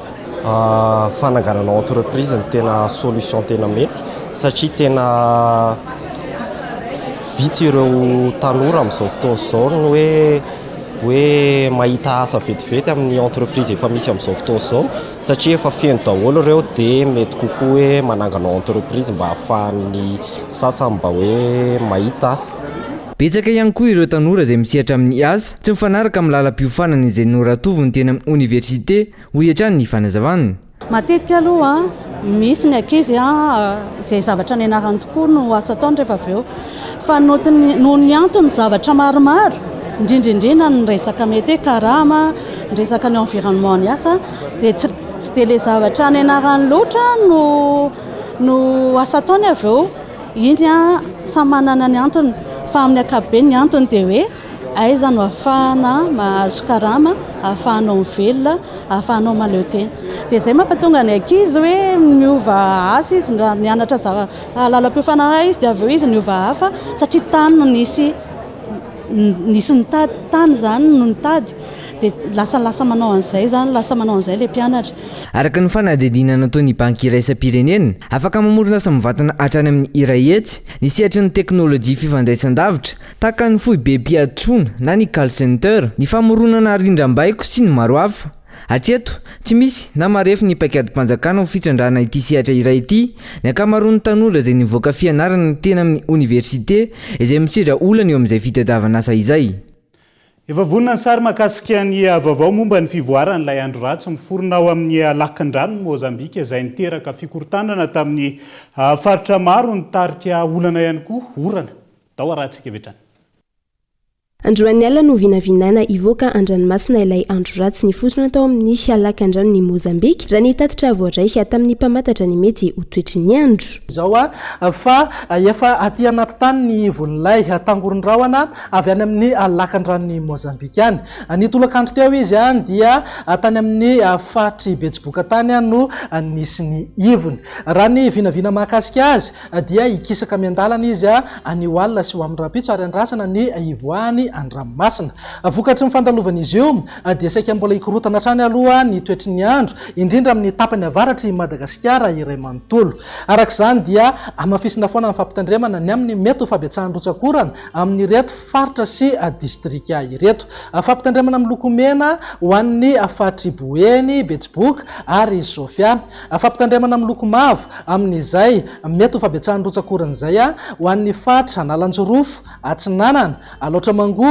Fananganana entreprise ny tena solution tena mety satria tena vitsy ireo tanora amin'izao fotoana izao no hoe mahita asa vetivety amin'ny entreprise efa misy amin'izao fotoana izao satria efa feno daholo ireo dia mety kokoa hoe manangana entreprise mba ahafahan'ny sasany mba hoe mahita asa. Betsaka ihany koa ireo tanora izay misehatra amin'ny asa tsy mifanaraka amin'ny lalam-piofanana izay noratoviny teny amin'ny université ho hiatrany ny fanazavana. Matetika aloha misy ny ankizy izay zavatra nianarany tokoa no asa ataony rehefa avy eo fa noho ny antony zavatra maromaro indrindrindrina ny resaka mety hoe karama ny resaka ny environnement ny asa dia tsy dia le zavatra nianarany loatra no asa ataony avy eo iny samy manana ny antony fa amin'ny ankapobeny ny antony dia hoe aiza no ahafahana mahazo karama, ahafahanao mivelona, ahafahanao maleo tena. Dia izay mampatonga ny ankizy hoe miova asa izy raha nianatra lalam-piofanana izy dia avy eo izy niova hafa satria tany no nisy nitady tany zany no nitady dia lasa manao an'izay zany, lasa manao an'izay ilay mpianatra. Araka ny fanadidina nataony banky iraisam-pirenena afaka mamorona asa mivatana hatrany amin'ny irahetsy ny sehatry ny teknôlôjia fifandraisan-davitra tahaka ny fohy be mpiatrona na ny call center, ny famoronana rindram-baiko sy ny maro hafa. Hatreto tsy misy na marefy ny paikady-mpanjakana ho fitrandrana ity sehatra iray ity. Ny ankamaroan'ny tanora izay nivoaka fianarana tena amin'ny oniversite izay mitsidra olana eo amin'izay fitadiavana asa izay. Efa vonina ny sary mahakasika ny vaovao momba ny fivoaran'ilay andro ratsy miforona ao amin'ny lakan-drano Mozambika izay niteraka fikorotanana tamin'ny faritra maro nitarika olana ihany koa orana. Tao arahantsika vetrany. Androany alina no vinavinana ivoaka an-dranomasina ilay andro ratsy nifotona tao amin'ny lakan-drano ny Mozambika raha nitatitra voaraika tamin'ny mpamantatra ny mety ho toetry ny andro. Izao fa efa aty anaty tany ny volon'ilay tangoron-drahona avy any amin'ny lakan-drano ny Mozambika any. Nitolakandro teo izy dia tany amin'ny fahatry Betsiboka tany no nisy ny ivony. Raha ny vinavina mahakasika azy dia ikisaka miandalana izy any Oalina sy ho amin'ny Rapitso ary andrasana ny ivoany an-dranomasina. Vokatry ny fandalovana izy io dia saika mbola ikorotana hatrany aloha ny toetry ny andro indrindra amin'ny tapany avaratry Madagasikara iray manontolo. Araka izany dia amafisina foana amin'ny fampitandremana ny amin'ny mety ho fahabetsahany-rotsakorana amin'ny reto faritra sy distrika ireto. Fampitandremana miloko mena ho an'ny fahatry Boeny, Betsiboka ary Sofia. Fampitandremana miloko mavo amin'izay mety ho fahabetsahany-rotsakorana izay ho an'ny faritra Analanjorofo, Atsinanana, Alotramango,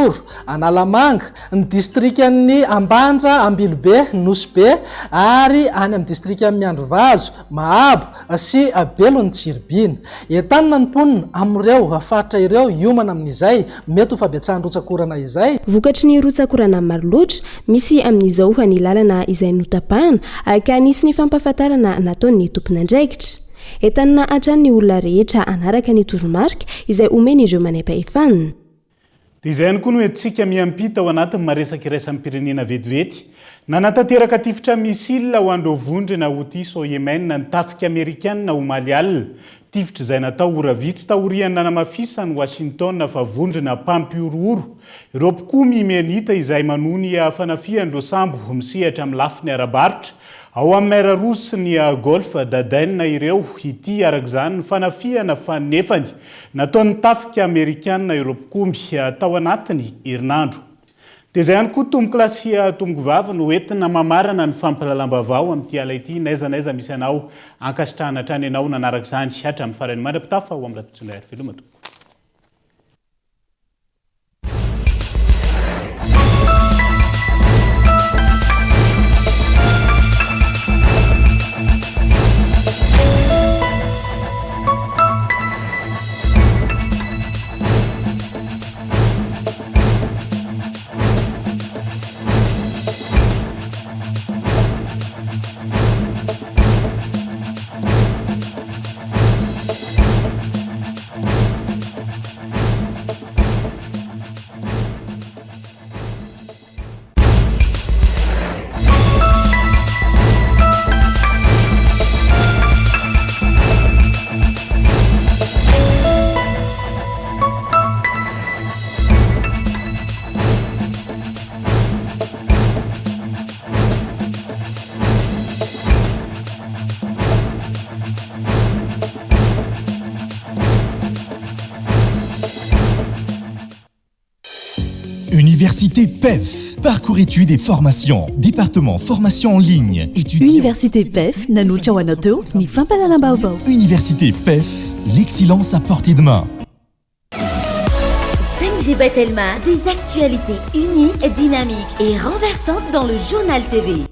Analamanga, ny distrikan'ny Ambanja, Ambilobe, Nosbe ary any amin'ny distrika Miandrovazo, Mahabo sy Belony Tsiribina. Entanina ny mponina amin'ireo faritra ireo hiomana amin'izay mety ho fahabetsahany-rotsakorana izay. Vokatry ny rotsakorana maro loatra misy amin'izao ny lalana izay notapahana ka nisy ny fampahafantarana nataon'ny tompon'andraikitra. Entanina hatrany ny olona rehetra anaraka ny toromarika izay omeny ireo manaim-pahefanana. Dia izay ihany koa no entsika miampita ao anatin'ny maresaka iraisam-pirenena vetivety. Nanatanteraka tifitra misila ho andro vondrina Houthis ao Yemen ny tafika Amerikanina ho Malial. Tifitra izay natao oravitsy taorian'ny nanamafisany Washington fa vondrina mpampiorooro. Ireo mpikomy mianita izay manony fanafihan'ny losambo misehatra amin'ny lafiny arabaritra. Ao amin'ny mer Rouge sy ny Golfe d'Aden ireo ity araka izany ny fanafihana fanefany nataon'ny tafika Amerikanina ireo mpikomy tao anatiny herinandro. Dia izay ihany koa tombo-kilasy tombo-vava no entina mamarana ny fampalalam-baovao amin'ity ala ity naiza misy anao ankasitrahana hatrany ianao nanaraka izany hatramin'ny farany mandra-pitafa ao amin'ny rahatitsonay ary veloma tokoa. Université PEF, parcours études et formation, département formation en ligne, étudiants. Université PEF, nanucha wanato, ni fampalalambaubau. Université PEF, l'excellence à portée de main. 5G Batelma, des actualités uniques, dynamiques et renversantes dans le journal TV.